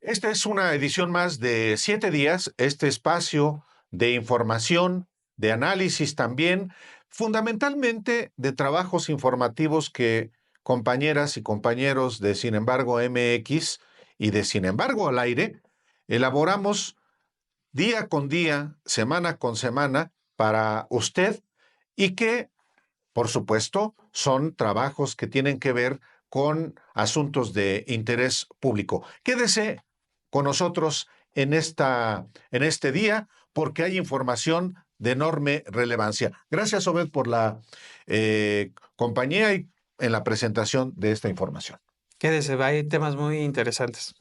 Esta es una edición más de 7 días, este espacio de información, de análisis también, fundamentalmente de trabajos informativos que compañeras y compañeros de Sin embargo MX y de Sin embargo al aire elaboramos día con día, semana con semana para usted y que, por supuesto, son trabajos que tienen que ver con asuntos de interés público. Quédese con nosotros en este día porque hay información de enorme relevancia. Gracias, Obed, por la compañía y en la presentación de esta información. Quédese, hay temas muy interesantes.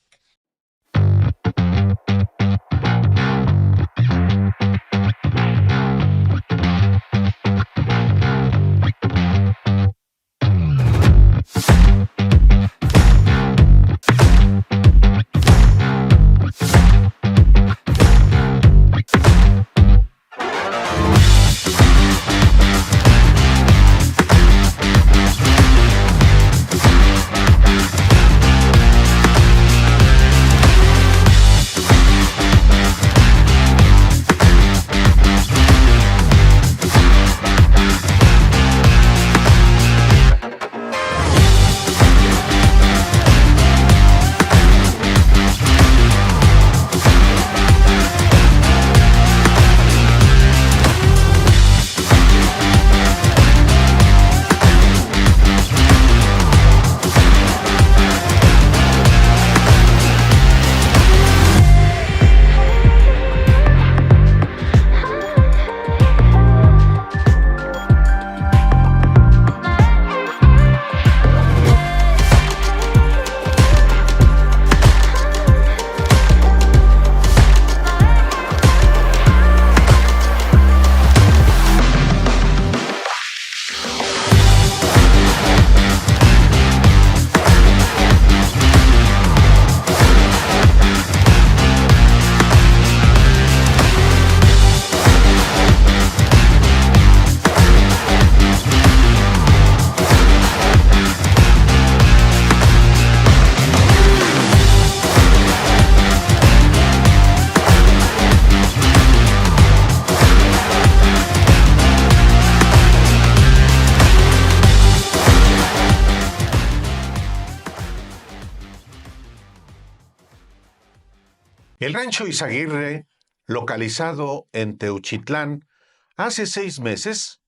El rancho Izaguirre, localizado en Teuchitlán, hace 6 meses,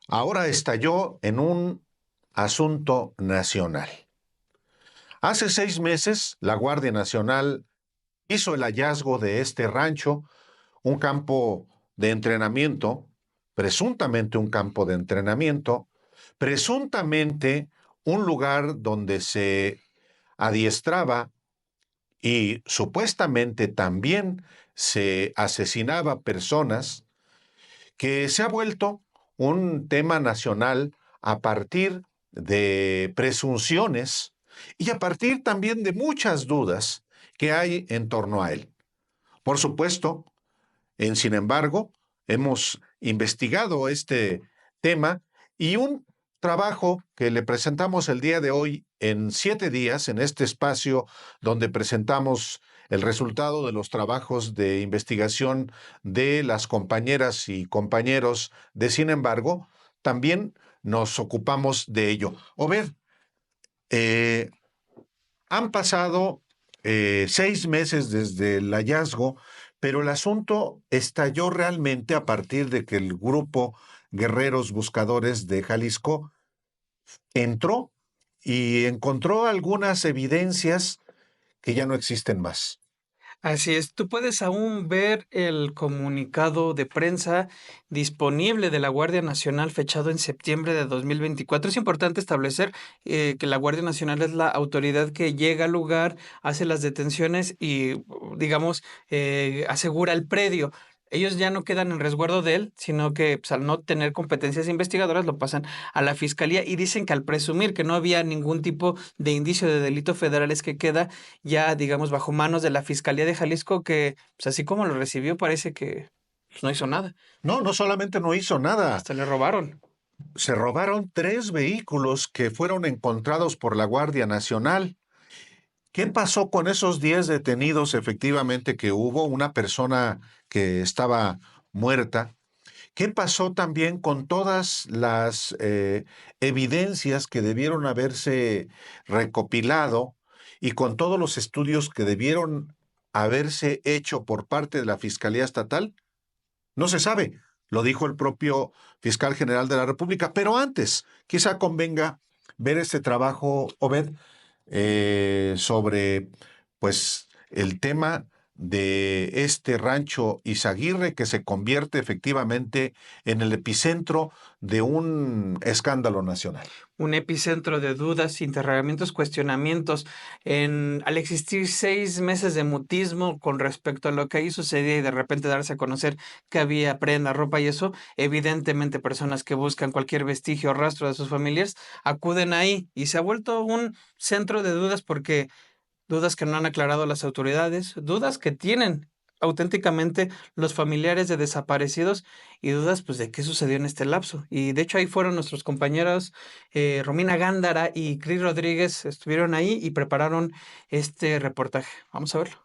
ahora estalló en un asunto nacional. Hace 6 meses, la Guardia Nacional hizo el hallazgo de este rancho, un campo de entrenamiento, presuntamente un campo de entrenamiento, presuntamente un lugar donde se adiestraba y supuestamente también se asesinaba personas, que se ha vuelto un tema nacional a partir de presunciones y a partir también de muchas dudas que hay en torno a él. Por supuesto, sin embargo, hemos investigado este tema y un trabajo que le presentamos el día de hoy en 7 días, en este espacio donde presentamos el resultado de los trabajos de investigación de las compañeras y compañeros de Sin embargo, también nos ocupamos de ello. Obed, han pasado 6 meses desde el hallazgo, pero el asunto estalló realmente a partir de que el grupo Guerreros Buscadores de Jalisco entró y encontró algunas evidencias que ya no existen más. Así es, tú puedes aún ver el comunicado de prensa disponible de la Guardia Nacional fechado en septiembre de 2024. Es importante establecer que la Guardia Nacional es la autoridad que llega al lugar, hace las detenciones y, digamos, asegura el predio. Ellos ya no quedan en resguardo de él, sino que pues, al no tener competencias investigadoras lo pasan a la fiscalía y dicen que al presumir que no había ningún tipo de indicio de delito federal es que queda ya, digamos, bajo manos de la Fiscalía de Jalisco, que, pues así como lo recibió, parece que pues, no hizo nada. No, no solamente no hizo nada, Hasta le robaron. se robaron 3 vehículos que fueron encontrados por la Guardia Nacional. ¿Qué pasó con esos 10 detenidos efectivamente que hubo? Una persona que estaba muerta. ¿Qué pasó también con todas las evidencias que debieron haberse recopilado y con todos los estudios que debieron haberse hecho por parte de la Fiscalía Estatal? No se sabe, lo dijo el propio fiscal general de la República, pero antes quizá convenga ver este trabajo, Obed, sobre pues el tema de este rancho Izaguirre que se convierte efectivamente en el epicentro de un escándalo nacional. Un epicentro de dudas, interrogamientos, cuestionamientos. Al existir 6 meses de mutismo con respecto a lo que ahí sucedía y de repente darse a conocer que había prenda, ropa y eso, evidentemente personas que buscan cualquier vestigio o rastro de sus familias acuden ahí y se ha vuelto un centro de dudas porque dudas que no han aclarado las autoridades, dudas que tienen auténticamente los familiares de desaparecidos y dudas pues de qué sucedió en este lapso. Y de hecho ahí fueron nuestros compañeros Romina Gándara y Cris Rodríguez, estuvieron ahí y prepararon este reportaje. Vamos a verlo.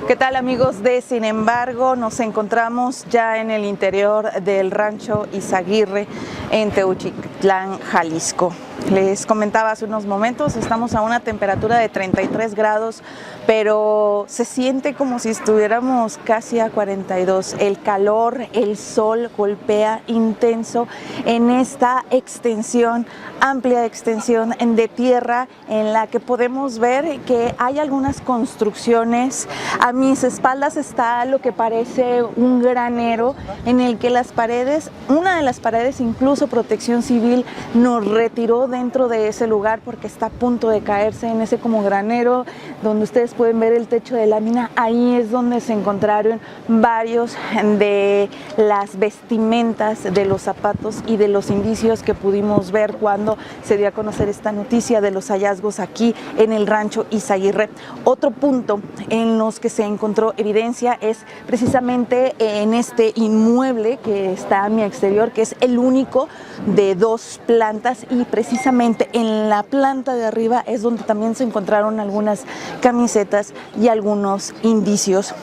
¿Qué tal, amigos de Sin embargo? Nos encontramos ya en el interior del rancho Izaguirre en Teuchitlán, Jalisco. Les comentaba hace unos momentos, estamos a una temperatura de 33 grados, pero se siente como si estuviéramos casi a 42. El calor, el sol golpea intenso en esta extensión, amplia extensión de tierra en la que podemos ver que hay algunas construcciones. A mis espaldas está lo que parece un granero en el que las paredes, una de las paredes incluso Protección Civil nos retiró dentro de ese lugar porque está a punto de caerse en ese como granero donde ustedes pueden ver el techo de lámina. Ahí es donde se encontraron varios de las vestimentas, de los zapatos y de los indicios que pudimos ver cuando se dio a conocer esta noticia de los hallazgos aquí en el rancho Izaguirre. Otro punto en los que se encontró evidencia es precisamente en este inmueble que está a mi exterior, que es el único de 2 plantas, y precisamente en la planta de arriba es donde también se encontraron algunas camisetas y algunos indicios.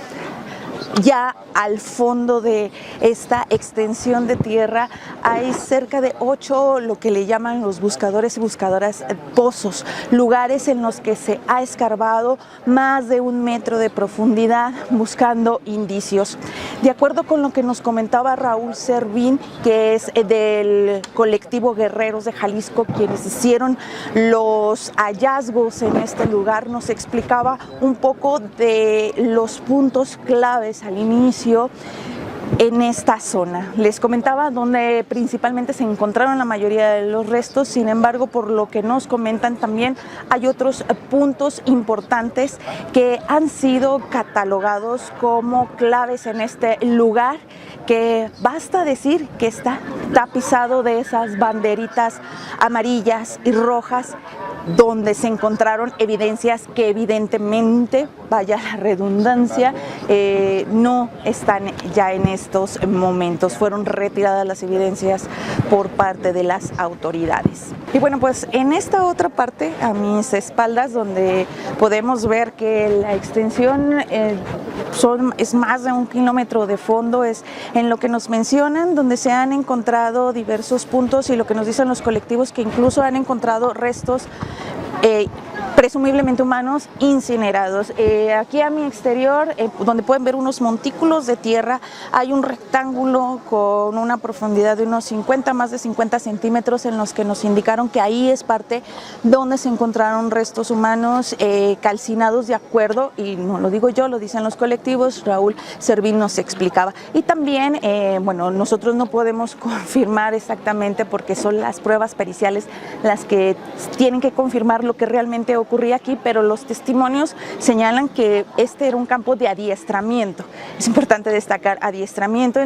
Ya al fondo de esta extensión de tierra hay cerca de 8, lo que le llaman los buscadores y buscadoras, pozos, lugares en los que se ha escarbado más de 1 metro de profundidad buscando indicios. De acuerdo con lo que nos comentaba Raúl Servín, que es del colectivo Guerreros de Jalisco, quienes hicieron los hallazgos en este lugar, nos explicaba un poco de los puntos claves al inicio en esta zona. Les comentaba donde principalmente se encontraron la mayoría de los restos. Sin embargo, por lo que nos comentan, también hay otros puntos importantes que han sido catalogados como claves en este lugar, que basta decir que está tapizado de esas banderitas amarillas y rojas, donde se encontraron evidencias que evidentemente, vaya la redundancia, no están ya en estos momentos. Fueron retiradas las evidencias por parte de las autoridades. Y bueno, pues en esta otra parte, a mis espaldas, donde podemos ver que la extensión es más de 1 kilómetro de fondo, es en lo que nos mencionan, donde se han encontrado diversos puntos y lo que nos dicen los colectivos, que incluso han encontrado restos presumiblemente humanos incinerados. Aquí a mi exterior, donde pueden ver unos montículos de tierra, hay un rectángulo con una profundidad de unos más de 50 centímetros, en los que nos indicaron que ahí es parte donde se encontraron restos humanos calcinados, de acuerdo, y no lo digo yo, lo dicen los colectivos. Raúl Servín nos explicaba. Y también, bueno, nosotros no podemos confirmar exactamente, porque son las pruebas periciales las que tienen que confirmar lo que realmente ocurría aquí, pero los testimonios señalan que este era un campo de adiestramiento. Es importante destacar adiestramiento,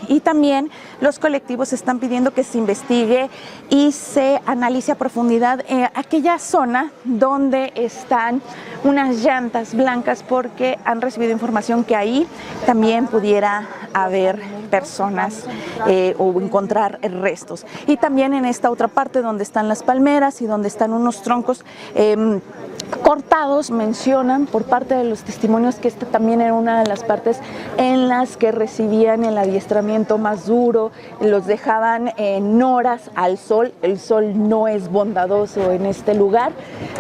y también los colectivos están pidiendo que se investigue y se analice a profundidad aquella zona donde están unas llantas blancas, porque han recibido información que ahí también pudiera haber personas o encontrar restos. Y también en esta otra parte donde están las palmeras y donde están unos troncos, cortados mencionan por parte de los testimonios que esta también era una de las partes en las que recibían el adiestramiento más duro, los dejaban en horas al sol. El sol no es bondadoso en este lugar,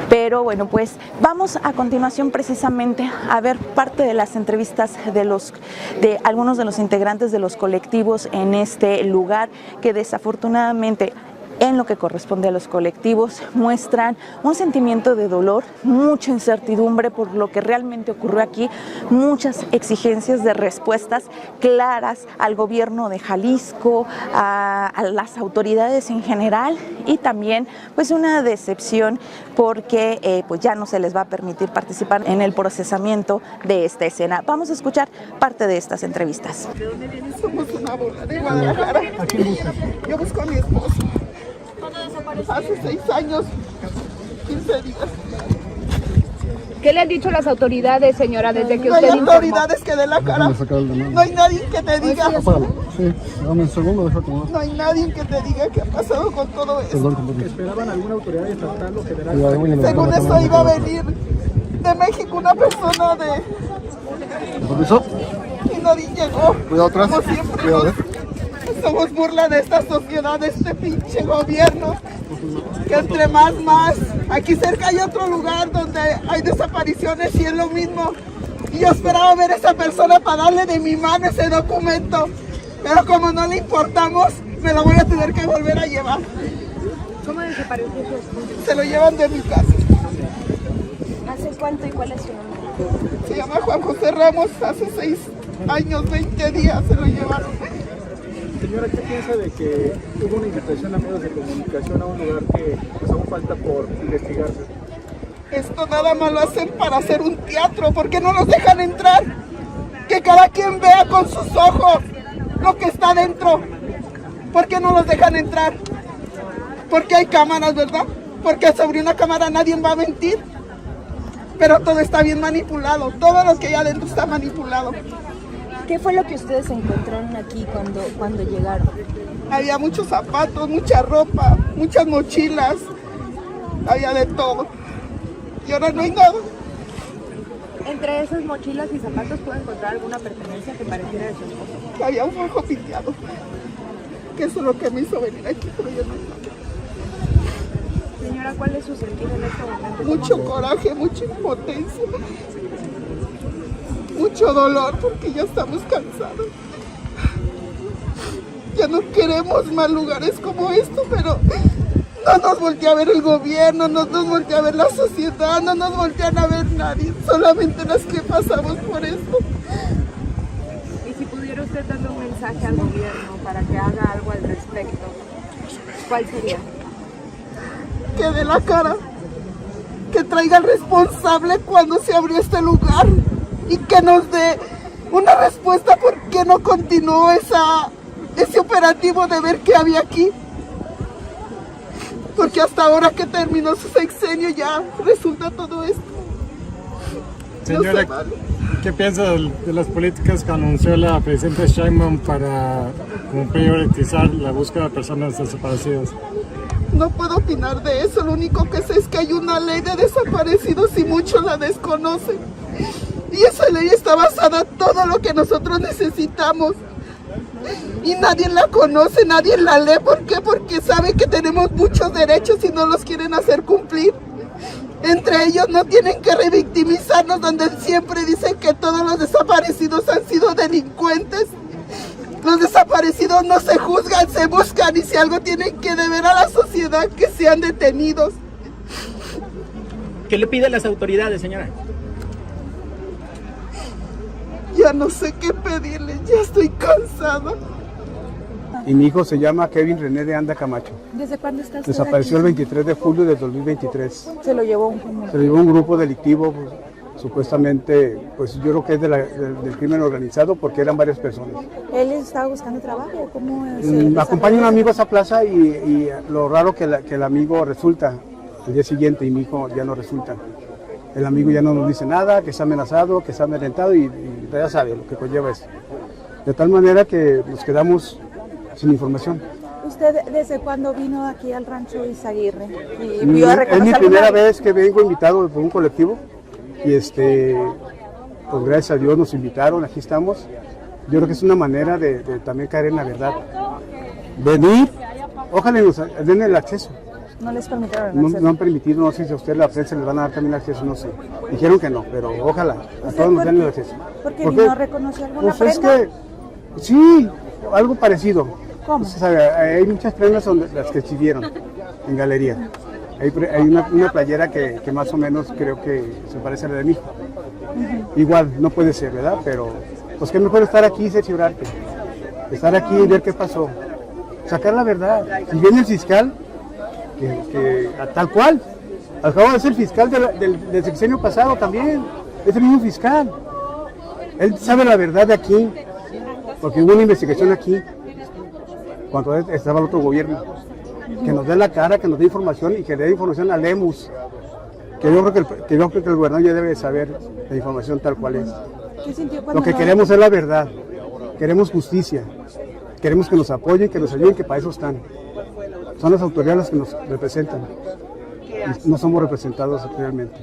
pero bueno, pues vamos a continuación precisamente a ver parte de las entrevistas de algunos de los integrantes de los colectivos en este lugar, que desafortunadamente, en lo que corresponde a los colectivos, muestran un sentimiento de dolor, mucha incertidumbre por lo que realmente ocurrió aquí, muchas exigencias de respuestas claras al gobierno de Jalisco, a las autoridades en general, y también pues una decepción porque pues ya no se les va a permitir participar en el procesamiento de esta escena. Vamos a escuchar parte de estas entrevistas. ¿De dónde vienes? Somos una bola de Guadalajara. ¿A quién buscas? Yo busco a mi esposo. ¿Cuándo desapareció? Hace 6 años, 15 días. ¿Qué le han dicho las autoridades, señora, desde que No usted hay informó? autoridades que dé la cara. No hay nadie que te diga. Sí, dame un segundo, deja tomar. No hay nadie que te diga qué ha pasado con todo esto. ¿Esperaban alguna autoridad estatal o federal? Según esto iba a venir de México una persona de... ¿Permiso? Y nadie llegó. Cuidado atrás. Como siempre. Cuidado, Somos burla de esta sociedad, de este pinche gobierno. Que entre más. Aquí cerca hay otro lugar donde hay desapariciones y es lo mismo. Y yo esperaba ver a esa persona para darle de mi mano ese documento. Pero como no le importamos, me lo voy a tener que volver a llevar. ¿Cómo desapareció su esposo? Se lo llevan de mi casa. ¿Hace cuánto y cuál es su nombre? Se llama Juan José Ramos. Hace 6 años, 20 días se lo llevaron. Señora, ¿qué piensa de que hubo una invitación a medios de comunicación a un lugar que pues, aún falta por investigarse? Esto nada más lo hacen para hacer un teatro. ¿Por qué no los dejan entrar? Que cada quien vea con sus ojos lo que está dentro. ¿Por qué no los dejan entrar? Porque hay cámaras, ¿verdad? Porque sobre una cámara nadie va a mentir. Pero todo está bien manipulado. Todo lo que hay adentro está manipulado. ¿Qué fue lo que ustedes encontraron aquí cuando llegaron? Había muchos zapatos, mucha ropa, muchas mochilas. Había de todo. Y ahora no hay nada. Entre esas mochilas y zapatos puede encontrar alguna pertenencia que pareciera de su esposo. Había un fajo piteado. Que eso es lo que me hizo venir aquí, pero yo no hay nada. Señora, ¿cuál es su sentir en este momento? Mucho coraje, mucha impotencia. Mucho dolor porque ya estamos cansados. Ya no queremos más lugares como esto, pero no nos voltea a ver el gobierno, no nos voltea a ver la sociedad, no nos voltean a ver nadie, solamente las que pasamos por esto. Y si pudiera usted darle un mensaje al gobierno para que haga algo al respecto, ¿cuál sería? Que dé la cara, que traiga al responsable cuando se abrió este lugar y que nos dé una respuesta por qué no continuó ese operativo de ver qué había aquí. Porque hasta ahora que terminó su sexenio ya resulta todo esto. Señora, No se vale. ¿qué piensa de las políticas que anunció la presidenta Sheinbaum para como priorizar la búsqueda de personas desaparecidas? No puedo opinar de eso, lo único que sé es que hay una ley de desaparecidos y muchos la desconocen. Y esa ley está basada en todo lo que nosotros necesitamos. Y nadie la conoce, nadie la lee. ¿Por qué? Porque sabe que tenemos muchos derechos y no los quieren hacer cumplir. Entre ellos no tienen que revictimizarnos, donde siempre dicen que todos los desaparecidos han sido delincuentes. Los desaparecidos no se juzgan, se buscan, y si algo tienen que deber a la sociedad, que sean detenidos. ¿Qué le piden las autoridades, señora? Ya no sé qué pedirle, ya estoy cansada. Y mi hijo se llama Kevin René de Anda Camacho. ¿Desde cuándo está usted Desapareció el aquí? 23 de julio de 2023. Se lo llevó un... Se le llevó un grupo delictivo, pues, supuestamente, pues yo creo que es del crimen organizado, porque eran varias personas. ¿Él estaba buscando trabajo? ¿Cómo se Acompaña a un amigo a esa plaza y lo raro que el amigo resulta el día siguiente y mi hijo ya no resulta. El amigo ya no nos dice nada, que está amenazado, que está amedrentado y ya sabe lo que conlleva eso. De tal manera que nos quedamos sin información. ¿Usted desde cuándo vino aquí al rancho Izaguirre? Es mi primera vez que vengo invitado por un colectivo y pues gracias a Dios nos invitaron, aquí estamos. Yo creo que es una manera de también caer en la verdad. Venir, ojalá nos den el acceso. No les permitieron el No, acceso. no han permitido, no sé si a usted la prensa les van a dar también acceso, no sé. Dijeron que no, pero ojalá, a todos nos den el acceso. ¿Por qué no reconoció alguna Pues es prenda? que, sí, algo parecido. ¿Cómo? Usted sabe, hay muchas prendas donde, las que exhibieron en galería. Hay una playera que más o menos creo que se parece a la de mi hijo. Igual, no puede ser, ¿verdad? Pero, pues qué mejor estar aquí y cerciorarte. Estar aquí y ver qué pasó. Sacar la verdad. Si viene el fiscal, que tal cual, acabo de ser fiscal del sexenio pasado también, es el mismo fiscal. Él sabe la verdad de aquí, porque hubo una investigación aquí, cuando estaba el otro gobierno. Que nos dé la cara, que nos dé información y que dé información a Lemus. Que yo creo que el gobernador ya debe saber la información tal cual es. ¿Qué sintió cuando Lo que queremos es la verdad, queremos justicia, queremos que nos apoyen, que nos ayuden, que para eso están. Son las autoridades las que nos representan y no somos representados realmente.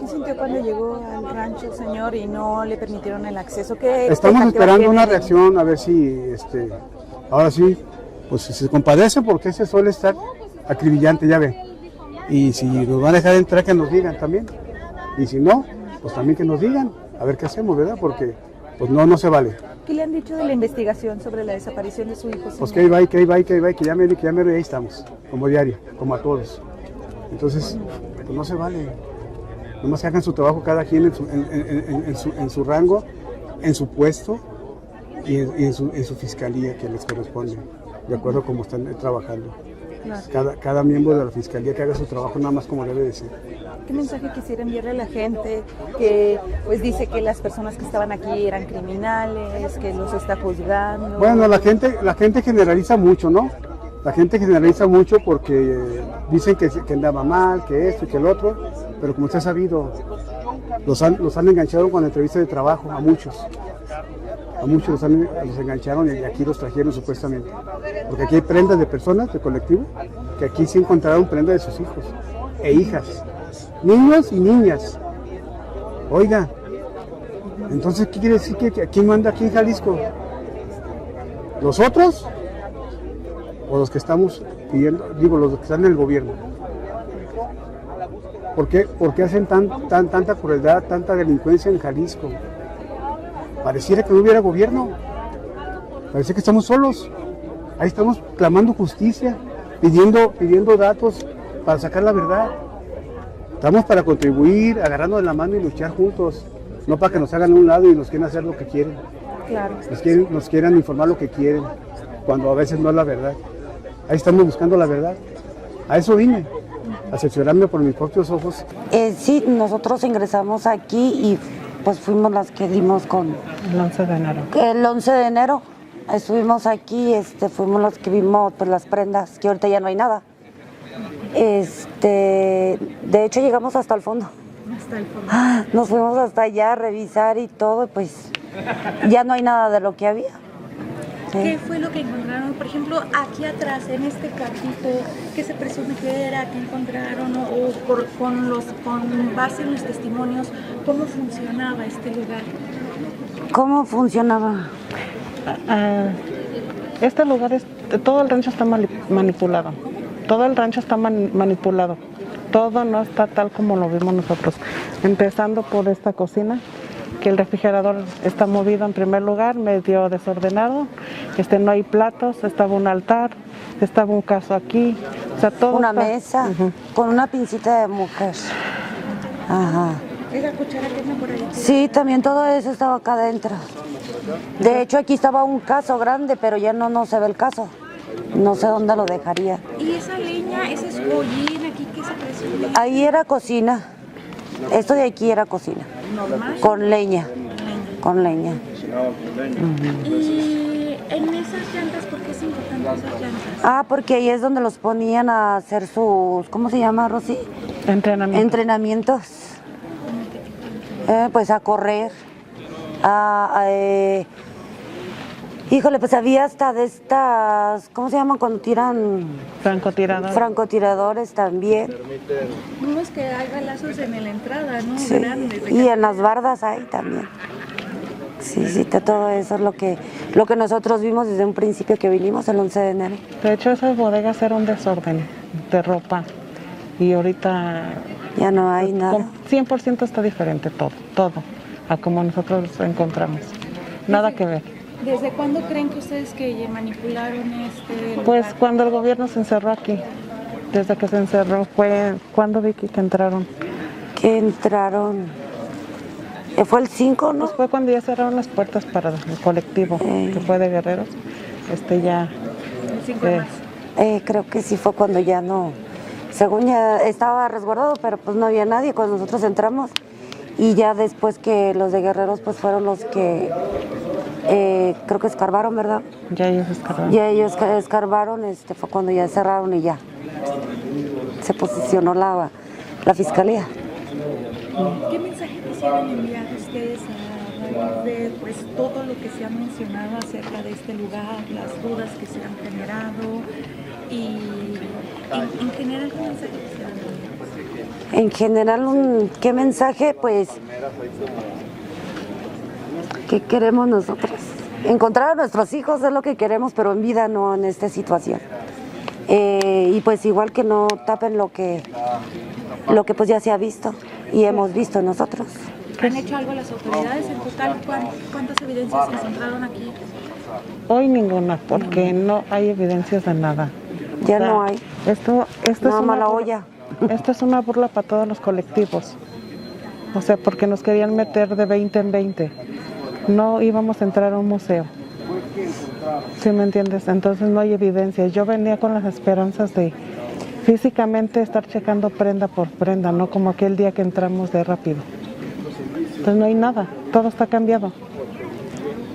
¿Qué sintió cuando llegó al rancho, señor, y no le permitieron el acceso? ¿Qué Estamos expectativa esperando una tiene? reacción a ver si, ahora sí, pues si se compadece porque ese suele estar acribillante, ya ve. Y si nos van a dejar entrar, que nos digan también. Y si no, pues también que nos digan, a ver qué hacemos, ¿verdad? Porque pues no se vale. ¿Qué le han dicho de la investigación sobre la desaparición de su hijo, señor? Pues que ahí va, que llame, y ahí estamos, como diario, como a todos. Entonces, pues no se vale. Nomás que hagan su trabajo cada quien en su rango, en su puesto y en su fiscalía que les corresponde, de acuerdo a cómo están trabajando. Claro. Cada miembro de la fiscalía que haga su trabajo nada más como debe de ser. ¿Qué mensaje quisiera enviarle a la gente que pues dice que las personas que estaban aquí eran criminales, que los está juzgando? Bueno, la gente generaliza mucho, ¿no? La gente generaliza mucho porque dicen que andaba mal, que esto y que el otro, pero como usted ha sabido, los han enganchado con entrevistas de trabajo, a muchos los engancharon y aquí los trajeron supuestamente. Porque aquí hay prendas de personas, de colectivo, que aquí sí encontraron prendas de sus hijos e hijas, niños y niñas. Oiga, entonces, ¿qué quiere decir que quién manda aquí en Jalisco? ¿Los otros? ¿O los que estamos pidiendo, los que están en el gobierno? ¿Por qué hacen tanta crueldad, tanta delincuencia en Jalisco? Pareciera que no hubiera gobierno. Parece que estamos solos. Ahí estamos clamando justicia, pidiendo datos para sacar la verdad. Estamos para contribuir, agarrarnos de la mano y luchar juntos. No para que nos hagan a un lado y nos quieran hacer lo que quieren. Claro. Nos quieran informar lo que quieren, cuando a veces no es la verdad. Ahí estamos buscando la verdad. A eso vine, a asesorarme por mis propios ojos. Sí, nosotros ingresamos aquí y pues fuimos las que dimos con... El 11 de enero. El 11 de enero estuvimos aquí, fuimos los que vimos pues, las prendas, que ahorita ya no hay nada. De hecho llegamos hasta el fondo. Hasta el fondo. Nos fuimos hasta allá a revisar y todo, pues ya no hay nada de lo que había. Sí. ¿Qué fue lo que encontraron? Por ejemplo, aquí atrás, en este carrito, ¿qué se presume que era? ¿Qué encontraron? Con base en los testimonios, ¿cómo funcionaba este lugar? ¿Cómo funcionaba? Este lugar, todo el rancho está manipulado. Todo el rancho está manipulado. Todo no está tal como lo vimos nosotros. Empezando por esta cocina, que el refrigerador está movido en primer lugar, medio desordenado, no hay platos, estaba un altar, estaba un caso aquí, o sea, todo una está... mesa con una pincita de mujer. Ajá. ¿Esa cuchara que está por ahí? Sí, también todo eso estaba acá adentro. De hecho, aquí estaba un caso grande, pero ya no se ve el caso. No sé dónde lo dejaría. ¿Y esa leña, ese escollín aquí qué se presume? Ahí era cocina. Esto de aquí era cocina. ¿Normal? Con leña. Con leña. Y en esas llantas, ¿por qué es importante esas llantas? Porque ahí es donde los ponían a hacer sus, ¿cómo se llama, Rosy? Entrenamientos. Pues a correr, Híjole, pues había hasta de estas, ¿cómo se llaman cuando tiran? Francotiradores. Francotiradores también. Vimos que hay balazos en la entrada, ¿no? Sí. Grandes. Y en las bardas hay también. Sí, todo eso es lo que nosotros vimos desde un principio que vinimos el 11 de enero. De hecho, esas bodegas eran un desorden de ropa y ahorita ya no hay nada. 100% está diferente todo, a como nosotros encontramos. Nada que ver. ¿Desde cuándo creen que ustedes que manipularon este lugar? Pues cuando el gobierno se encerró aquí. Desde que se encerró fue cuando vi que entraron. Que entraron. Fue el 5, ¿no? Pues fue cuando ya cerraron las puertas para el colectivo, que fue de Guerreros. Ya. El 5 de marzo. Creo que sí fue cuando ya no. Según ya estaba resguardado, pero pues no había nadie cuando nosotros entramos. Y ya después que los de Guerreros pues fueron los que creo que escarbaron, ¿verdad? Ya ellos escarbaron. Ya ellos escarbaron, fue cuando ya cerraron y ya se posicionó la fiscalía. ¿Qué mensaje quisieran enviar ustedes a raíz de pues, todo lo que se ha mencionado acerca de este lugar, las dudas que se han generado y en general qué mensaje quisieran enviar? En general, ¿qué mensaje? Pues, ¿qué queremos nosotros? Encontrar a nuestros hijos es lo que queremos, pero en vida no en esta situación. Y pues igual que no tapen lo que pues ya se ha visto y hemos visto nosotros. ¿Han hecho algo las autoridades? En total, ¿cuántas evidencias se encontraron aquí? Hoy ninguna, porque no hay evidencias de nada. Ya no hay. Esto es una mala olla. Esto es una burla para todos los colectivos. O sea, porque nos querían meter de 20 en 20. No íbamos a entrar a un museo. ¿Sí me entiendes? Entonces no hay evidencia. Yo venía con las esperanzas de físicamente estar checando prenda por prenda, no como aquel día que entramos de rápido. Entonces no hay nada, todo está cambiado.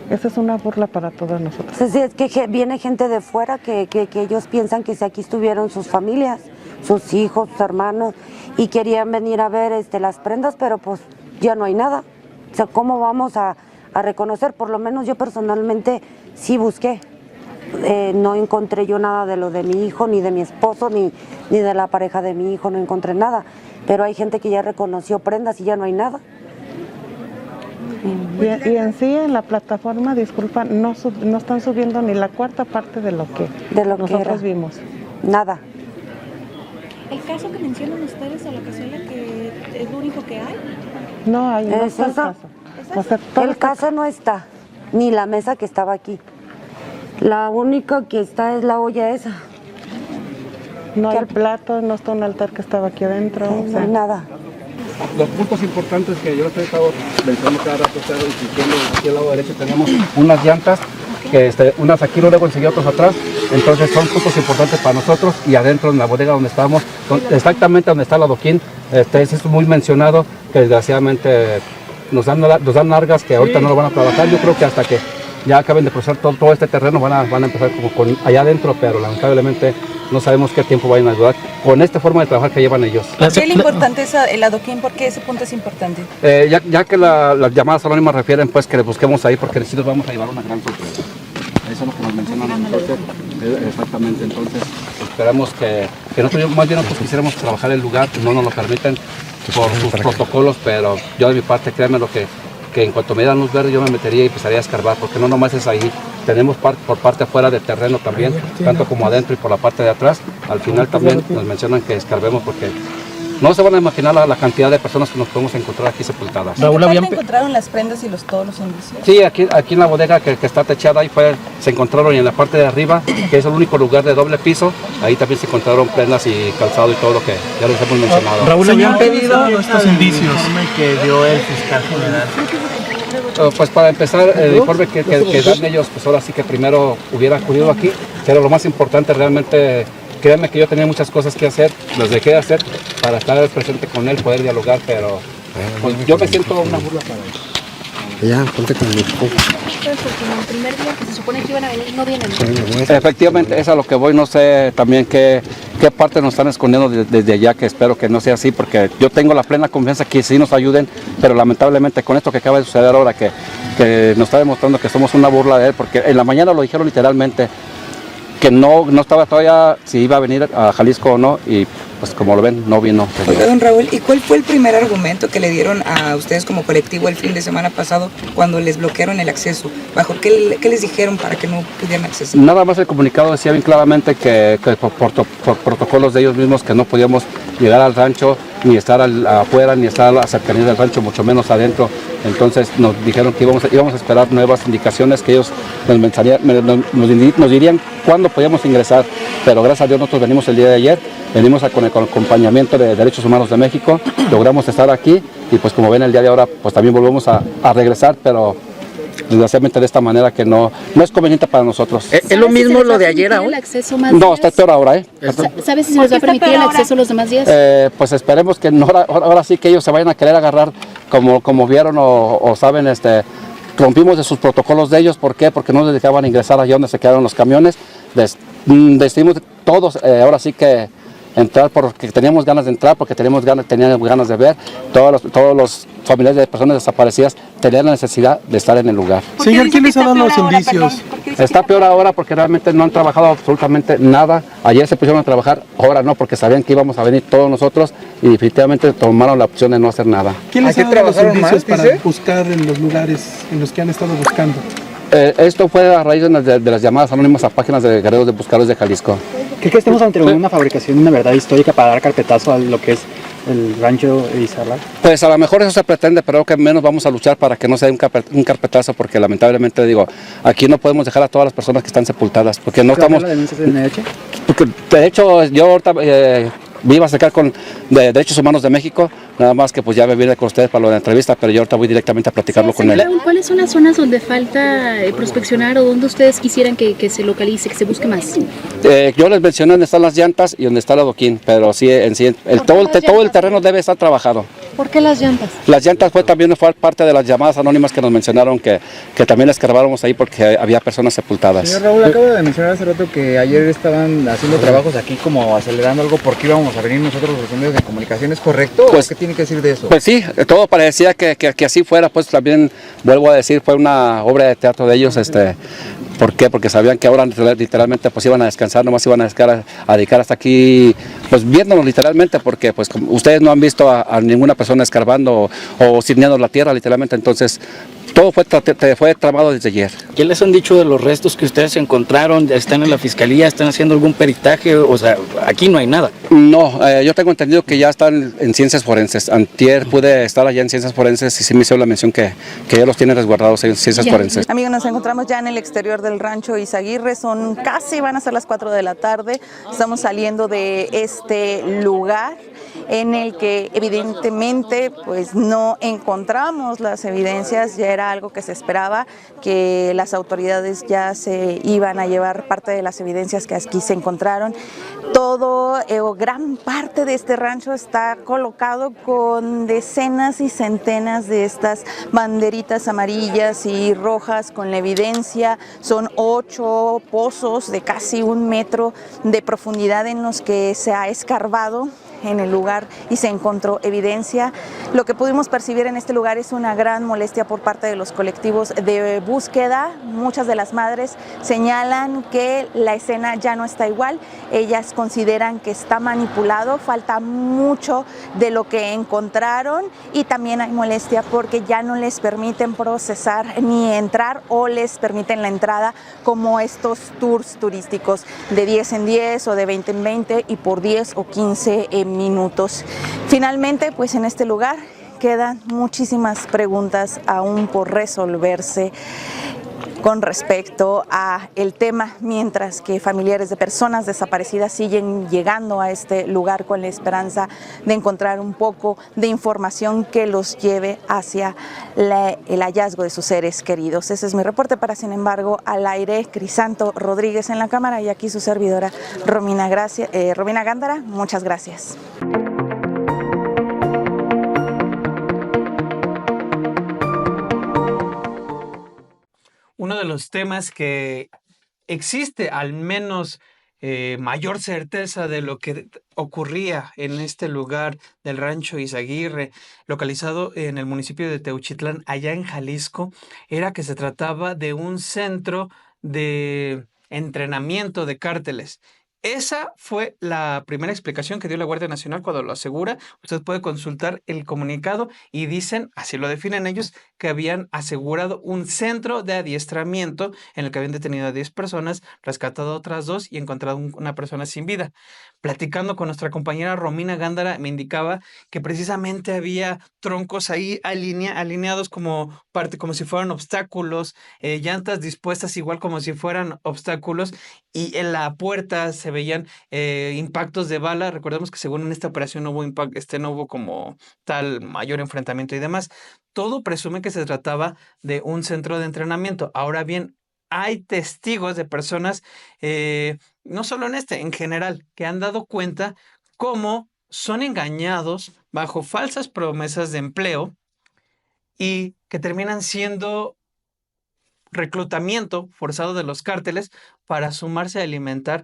Esa es una burla para todos nosotros. Sí, es que viene gente de fuera que ellos piensan que si aquí estuvieron sus familias, sus hijos, sus hermanos, y querían venir a ver las prendas, pero pues ya no hay nada. O sea, ¿cómo vamos a reconocer? Por lo menos yo personalmente sí busqué. No encontré yo nada de lo de mi hijo, ni de mi esposo, ni de la pareja de mi hijo, no encontré nada. Pero hay gente que ya reconoció prendas y ya no hay nada. Y en sí, en la plataforma, disculpa, no están subiendo ni la cuarta parte de lo que nosotros vimos. Nada. ¿El caso que mencionan ustedes a la casilla que es lo único que hay? No hay, no ¿Es está el eso? caso. O sea, El caso no está, ni la mesa que estaba aquí. La única que está es la olla esa. No hay el plato, no está un altar que estaba aquí adentro. No hay nada. Los puntos importantes que yo les he estado mencionando cada rato, insistiendo, aquí al lado derecho tenemos unas llantas, que unas aquí luego enseguida otras atrás, entonces son puntos importantes para nosotros. Y adentro en la bodega donde estamos, exactamente donde está el adoquín, es muy mencionado, que desgraciadamente nos dan largas que ahorita no lo van a trabajar. Yo creo que hasta que ya acaben de procesar todo este terreno van a empezar como con allá adentro, pero lamentablemente no sabemos qué tiempo vayan a durar con esta forma de trabajar que llevan ellos. ¿Por qué lo importante es el adoquín? ¿Por qué ese punto es importante? Ya que las llamadas anónimas refieren pues que le busquemos ahí, porque sí nos vamos a llevar una gran sorpresa. Eso es lo que nos mencionan entonces. Exactamente, entonces esperamos que nosotros más bien nosotros quisiéramos trabajar el lugar, no nos lo permiten por sus protocolos, pero yo de mi parte, créanme lo que en cuanto me dan luz verde yo me metería y empezaría a escarbar, porque no nomás es ahí, tenemos por parte afuera del terreno también, tanto como adentro y por la parte de atrás. Al final también nos mencionan que escarbemos, porque no se van a imaginar la cantidad de personas que nos podemos encontrar aquí sepultadas. ¿Dónde encontraron las prendas y todos los indicios? Sí, aquí en la bodega que está techada, ahí se encontraron, y en la parte de arriba, que es el único lugar de doble piso, ahí también se encontraron prendas y calzado y todo lo que ya les hemos mencionado. Raúl, ¿habían pedido estos indicios que dio el fiscal general? Pues para empezar, el informe que dan ellos, pues ahora sí que primero hubiera acudido aquí, que era lo más importante realmente. Créanme que yo tenía muchas cosas que hacer, las dejé de hacer para estar presente con él, poder dialogar, pero pues yo me siento una burla para él. Ya, ponte con el equipo. Pues porque en el primer día que se supone que iban a venir, no vienen. Efectivamente, es a lo que voy, no sé también qué parte nos están escondiendo desde allá, que espero que no sea así, porque yo tengo la plena confianza que sí nos ayuden, pero lamentablemente con esto que acaba de suceder ahora, que nos está demostrando que somos una burla de él, porque en la mañana lo dijeron literalmente, que no estaba todavía si iba a venir a Jalisco o no, y pues como lo ven, no vino. Oiga, don Raúl, ¿y cuál fue el primer argumento que le dieron a ustedes como colectivo el fin de semana pasado cuando les bloquearon el acceso? ¿Bajo qué les dijeron para que no pudieran acceder? Nada más el comunicado decía bien claramente que por protocolos de ellos mismos que no podíamos llegar al rancho, ni estar afuera, ni estar a la cercanía del rancho, mucho menos adentro. Entonces nos dijeron que íbamos a esperar nuevas indicaciones, que ellos nos dirían cuándo podíamos ingresar, pero gracias a Dios nosotros venimos el día de ayer, venimos con el acompañamiento de Derechos Humanos de México, logramos estar aquí y pues como ven el día de ahora pues también volvemos a regresar, pero desgraciadamente de esta manera que no es conveniente para nosotros. ¿Es lo mismo lo de ayer a hoy? No, está peor ahora, ¿Sabes si se les va a permitir el acceso los demás días? Pues esperemos que no, ahora sí que ellos se vayan a querer agarrar como vieron o saben, rompimos de sus protocolos de ellos. ¿Por qué? Porque no les dejaban ingresar allá donde se quedaron los camiones. Decidimos todos, ahora sí que entrar porque teníamos ganas de entrar, porque teníamos ganas de ver. Todos los familiares de personas desaparecidas tenían la necesidad de estar en el lugar. Señor, ¿quién les ha dado los indicios? Está peor ahora porque realmente no han trabajado absolutamente nada. Ayer se pusieron a trabajar, ahora no, porque sabían que íbamos a venir todos nosotros y definitivamente tomaron la opción de no hacer nada. ¿Quién les ha dado los indicios para buscar en los lugares en los que han estado buscando? Esto fue a raíz de las llamadas anónimas a páginas de guerreros de buscadores de Jalisco. ¿Cree que estemos ante una fabricación de una verdad histórica para dar carpetazo a lo que es el rancho Izarra? Pues a lo mejor eso se pretende, pero que menos vamos a luchar para que no sea un carpetazo, porque lamentablemente digo, aquí no podemos dejar a todas las personas que están sepultadas, porque no estamos... ¿La denuncia de NH? Porque de hecho yo ahorita me iba a acercar con Derechos Humanos de México, nada más que pues ya me vine con ustedes para lo de la entrevista, pero yo ahorita voy directamente a platicarlo con él. ¿Cuáles son las zonas donde falta prospeccionar o donde ustedes quisieran que se localice, que se busque más? Yo les mencioné dónde están las llantas y dónde está el adoquín, pero sí, todo el terreno debe estar trabajado. ¿Por qué las llantas? Las llantas fue parte de las llamadas anónimas que nos mencionaron que también escarbáramos ahí porque había personas sepultadas. Señor Raúl, acabo de mencionar hace rato que ayer estaban haciendo trabajos aquí como acelerando algo porque íbamos a venir nosotros los medios de comunicación, ¿es correcto? Pues, ¿qué tiene que decir de eso? Pues sí, todo parecía que así fuera, pues también vuelvo a decir, fue una obra de teatro de ellos, ¿por qué? Porque sabían que ahora literalmente pues iban a descansar, nomás iban a dedicar hasta aquí, pues viéndonos literalmente, porque pues como ustedes no han visto a ninguna persona escarbando o sirneando la tierra literalmente, entonces todo fue tramado desde ayer. ¿Qué les han dicho de los restos que ustedes encontraron? ¿Están en la fiscalía? ¿Están haciendo algún peritaje? O sea, aquí no hay nada. No, yo tengo entendido que ya están en ciencias forenses. Antier pude estar allá en ciencias forenses y sí me hizo la mención que ya los tienen resguardados en ciencias forenses. Amigos, nos encontramos ya en el exterior del rancho Izaguirre, van a ser las 4 de la tarde, estamos saliendo de este lugar en el que evidentemente pues no encontramos las evidencias, ya era algo que se esperaba, que las autoridades ya se iban a llevar parte de las evidencias que aquí se encontraron. Todo o gran parte de este rancho está colocado con decenas y centenas de estas banderitas amarillas y rojas con la evidencia. Son 8 pozos de casi 1 metro de profundidad en los que se ha escarbado en el lugar y se encontró evidencia. Lo que pudimos percibir en este lugar es una gran molestia por parte de los colectivos de búsqueda. Muchas de las madres señalan que la escena ya no está igual, ellas consideran que está manipulado, falta mucho de lo que encontraron y también hay molestia porque ya no les permiten procesar ni entrar o les permiten la entrada como estos tours turísticos de 10 en 10 o de 20 en 20 y por 10 o 15 minutos. Finalmente, pues en este lugar quedan muchísimas preguntas aún por resolverse con respecto a el tema, mientras que familiares de personas desaparecidas siguen llegando a este lugar con la esperanza de encontrar un poco de información que los lleve hacia el hallazgo de sus seres queridos. Ese es mi reporte para Sin Embargo al Aire. Crisanto Rodríguez en la cámara y aquí su servidora Romina Gándara. Muchas gracias. de los temas que existe al menos mayor certeza de lo que ocurría en este lugar del Rancho Izaguirre, localizado en el municipio de Teuchitlán, allá en Jalisco, era que se trataba de un centro de entrenamiento de cárteles. Esa fue la primera explicación que dio la Guardia Nacional cuando lo asegura. Usted puede consultar el comunicado y dicen, así lo definen ellos, que habían asegurado un centro de adiestramiento en el que habían detenido a 10 personas, rescatado a otras 2 y encontrado una persona sin vida. Platicando con nuestra compañera Romina Gándara, me indicaba que precisamente había troncos ahí alineados como si fueran obstáculos, llantas dispuestas igual como si fueran obstáculos, y en la puerta se veían impactos de bala. Recordemos que según en esta operación no hubo como tal mayor enfrentamiento y demás. Todo presume que se trataba de un centro de entrenamiento. Ahora bien, hay testigos de personas, no solo en general, que han dado cuenta cómo son engañados bajo falsas promesas de empleo y que terminan siendo reclutamiento forzado de los cárteles para sumarse a alimentar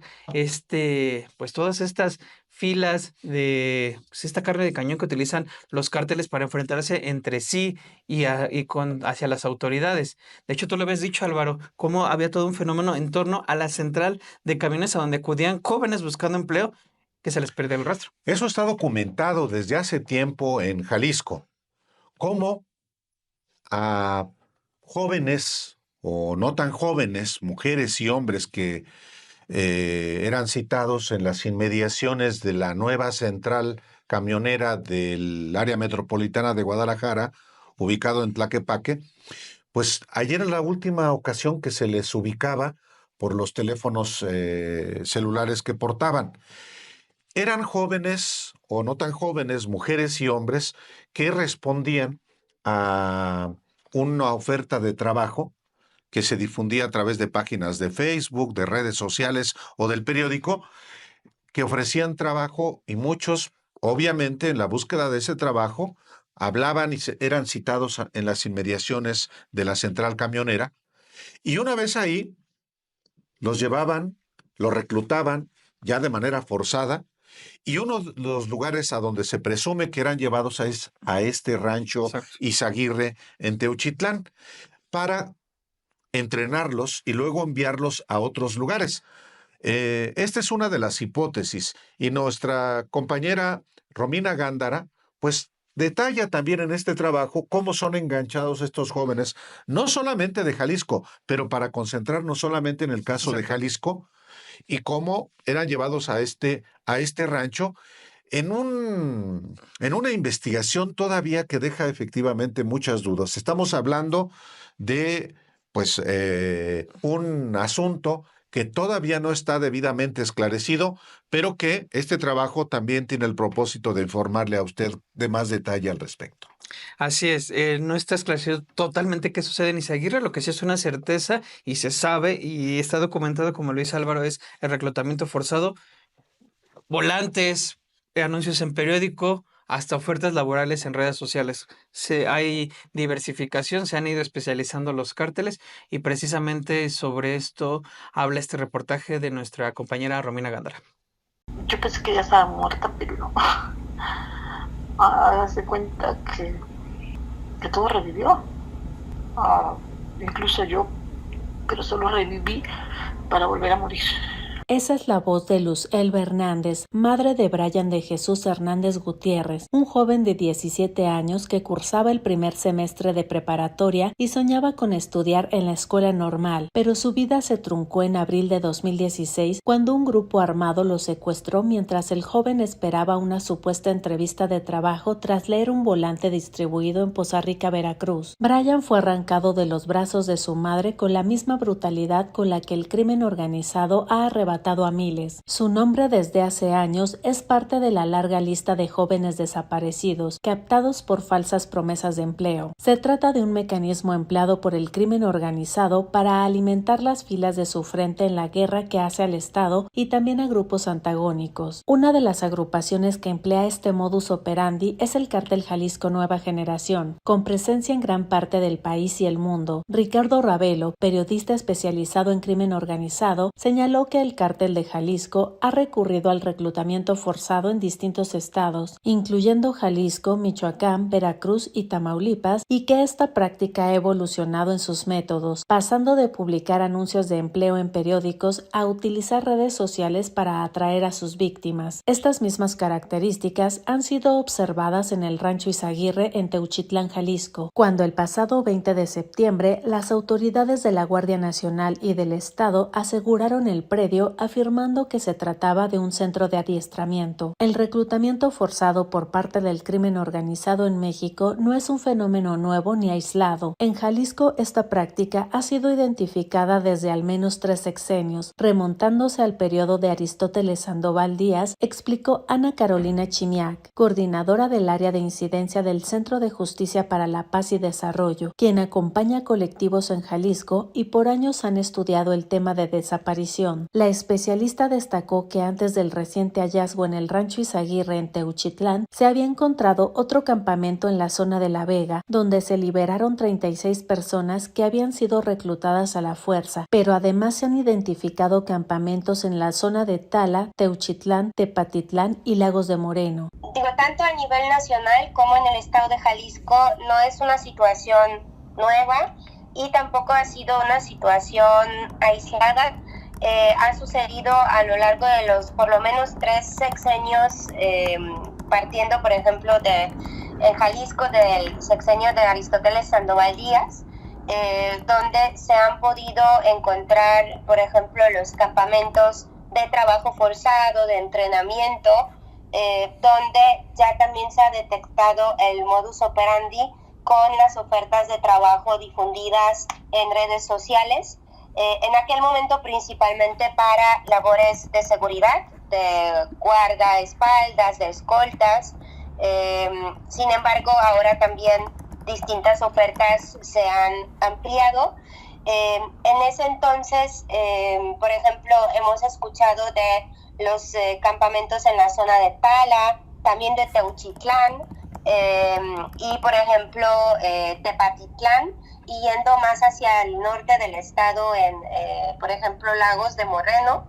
pues todas estas filas de esta carne de cañón que utilizan los cárteles para enfrentarse entre sí y hacia las autoridades. De hecho, tú lo habías dicho, Álvaro, cómo había todo un fenómeno en torno a la central de camiones a donde acudían jóvenes buscando empleo que se les perdió el rastro. Eso está documentado desde hace tiempo en Jalisco, cómo a jóvenes o no tan jóvenes, mujeres y hombres que eran citados en las inmediaciones de la nueva central camionera del área metropolitana de Guadalajara, ubicado en Tlaquepaque, pues ayer era la última ocasión que se les ubicaba por los teléfonos celulares que portaban. Eran jóvenes o no tan jóvenes, mujeres y hombres que respondían a una oferta de trabajo que se difundía a través de páginas de Facebook, de redes sociales o del periódico, que ofrecían trabajo, y muchos, obviamente, en la búsqueda de ese trabajo, hablaban y eran citados en las inmediaciones de la central camionera, y una vez ahí, los llevaban, los reclutaban ya de manera forzada, y uno de los lugares a donde se presume que eran llevados es a este rancho Izaguirre en Teuchitlán, para entrenarlos y luego enviarlos a otros lugares. Esta es una de las hipótesis, y nuestra compañera Romina Gándara pues detalla también en este trabajo cómo son enganchados estos jóvenes, no solamente de Jalisco, pero para concentrarnos solamente en el caso de Jalisco, y cómo eran llevados a este rancho en una investigación todavía que deja efectivamente muchas dudas. Estamos hablando de un asunto que todavía no está debidamente esclarecido, pero que este trabajo también tiene el propósito de informarle a usted de más detalle al respecto. Así es, no está esclarecido totalmente qué sucede en Izaguirre. Lo que sí es una certeza y se sabe y está documentado, como lo dice Álvaro, es el reclutamiento forzado, volantes, anuncios en periódico, hasta ofertas laborales en redes sociales. Hay diversificación, se han ido especializando los cárteles, y precisamente sobre esto habla este reportaje de nuestra compañera Romina Gándara. Yo pensé que ya estaba muerta, pero no. Hágase cuenta que todo revivió. Incluso yo, pero solo reviví para volver a morir. Esa es la voz de Luz Elba Hernández, madre de Brian de Jesús Hernández Gutiérrez, un joven de 17 años que cursaba el primer semestre de preparatoria y soñaba con estudiar en la escuela normal, pero su vida se truncó en abril de 2016 cuando un grupo armado lo secuestró mientras el joven esperaba una supuesta entrevista de trabajo tras leer un volante distribuido en Poza Rica, Veracruz. Brian fue arrancado de los brazos de su madre con la misma brutalidad con la que el crimen organizado ha arrebatado maltratado a miles. Su nombre desde hace años es parte de la larga lista de jóvenes desaparecidos captados por falsas promesas de empleo. Se trata de un mecanismo empleado por el crimen organizado para alimentar las filas de su frente en la guerra que hace al Estado y también a grupos antagónicos. Una de las agrupaciones que emplea este modus operandi es el Cártel Jalisco Nueva Generación, con presencia en gran parte del país y el mundo. Ricardo Ravelo, periodista especializado en crimen organizado, señaló que el Cártel de Jalisco ha recurrido al reclutamiento forzado en distintos estados, incluyendo Jalisco, Michoacán, Veracruz y Tamaulipas, y que esta práctica ha evolucionado en sus métodos, pasando de publicar anuncios de empleo en periódicos a utilizar redes sociales para atraer a sus víctimas. Estas mismas características han sido observadas en el Rancho Izaguirre en Teuchitlán, Jalisco, cuando el pasado 20 de septiembre las autoridades de la Guardia Nacional y del Estado aseguraron el predio afirmando que se trataba de un centro de adiestramiento. El reclutamiento forzado por parte del crimen organizado en México no es un fenómeno nuevo ni aislado. En Jalisco esta práctica ha sido identificada desde al menos 3 sexenios, remontándose al periodo de Aristóteles Sandoval Díaz, explicó Ana Carolina Chimiak, coordinadora del área de incidencia del Centro de Justicia para la Paz y Desarrollo, quien acompaña colectivos en Jalisco y por años han estudiado el tema de desaparición. La especialista destacó que antes del reciente hallazgo en el Rancho Izaguirre en Teuchitlán, se había encontrado otro campamento en la zona de La Vega, donde se liberaron 36 personas que habían sido reclutadas a la fuerza, pero además se han identificado campamentos en la zona de Tala, Teuchitlán, Tepatitlán y Lagos de Moreno. Tanto a nivel nacional como en el estado de Jalisco no es una situación nueva y tampoco ha sido una situación aislada. Ha sucedido a lo largo de los por lo menos 3 sexenios, partiendo por ejemplo en Jalisco del sexenio de Aristóteles Sandoval Díaz, donde se han podido encontrar, por ejemplo, los campamentos de trabajo forzado, de entrenamiento, donde ya también se ha detectado el modus operandi con las ofertas de trabajo difundidas en redes sociales, en aquel momento principalmente para labores de seguridad, de guardaespaldas, de escoltas. Sin embargo, ahora también distintas ofertas se han ampliado. En ese entonces, por ejemplo, hemos escuchado de los campamentos en la zona de Tala, también de Teuchitlán, y por ejemplo Tepatitlán, y yendo más hacia el norte del estado en, por ejemplo, Lagos de Moreno.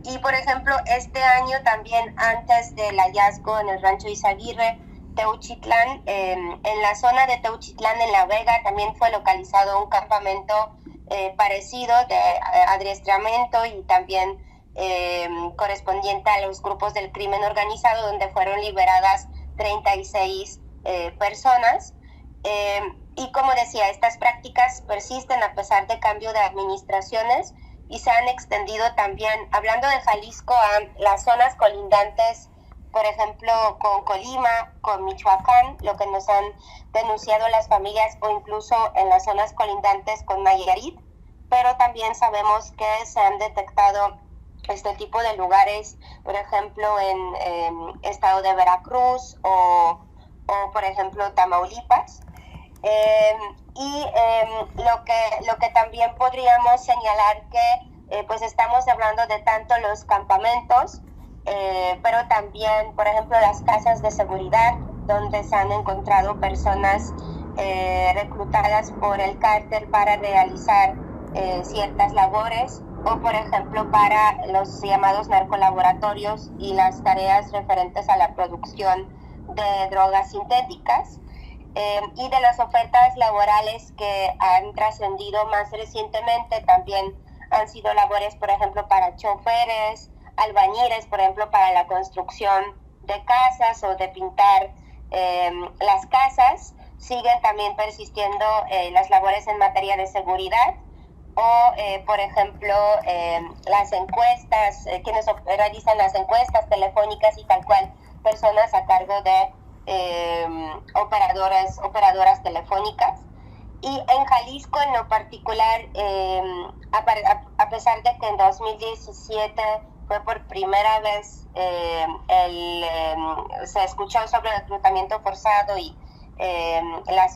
Y por ejemplo, este año también, antes del hallazgo en el Rancho Izaguirre, Teuchitlán, en la zona de Teuchitlán, en La Vega, también fue localizado un campamento parecido de adiestramiento y también correspondiente a los grupos del crimen organizado, donde fueron liberadas 36 personas. Y como decía, estas prácticas persisten a pesar de cambio de administraciones y se han extendido también, hablando de Jalisco, a las zonas colindantes, por ejemplo, con Colima, con Michoacán, lo que nos han denunciado las familias, o incluso en las zonas colindantes con Nayarit, pero también sabemos que se han detectado este tipo de lugares, por ejemplo, en estado de Veracruz o por ejemplo, Tamaulipas. Lo que también podríamos señalar que pues estamos hablando de tanto los campamentos, pero también, por ejemplo, las casas de seguridad, donde se han encontrado personas reclutadas por el cártel para realizar ciertas labores, o por ejemplo para los llamados narcolaboratorios y las tareas referentes a la producción de drogas sintéticas. Y de las ofertas laborales que han trascendido más recientemente también han sido labores, por ejemplo, para choferes, albañiles, por ejemplo, para la construcción de casas o de pintar las casas. Siguen también persistiendo las labores en materia de seguridad o, por ejemplo, las encuestas, quienes realizan las encuestas telefónicas y tal cual, personas a cargo de operadoras telefónicas. Y en Jalisco en lo particular, a pesar de que en 2017 fue por primera vez se escuchó sobre el reclutamiento forzado y las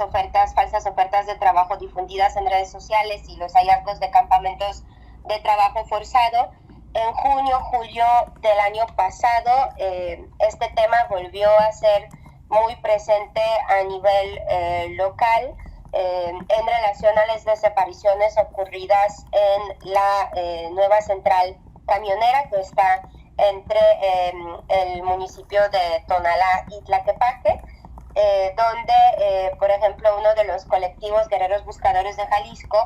falsas ofertas de trabajo difundidas en redes sociales y los hallazgos de campamentos de trabajo forzado, en junio, julio del año pasado, este tema volvió a ser muy presente a nivel local en relación a las desapariciones ocurridas en la nueva central camionera que está entre el municipio de Tonalá y Tlaquepaque, donde, por ejemplo, uno de los colectivos Guerreros Buscadores de Jalisco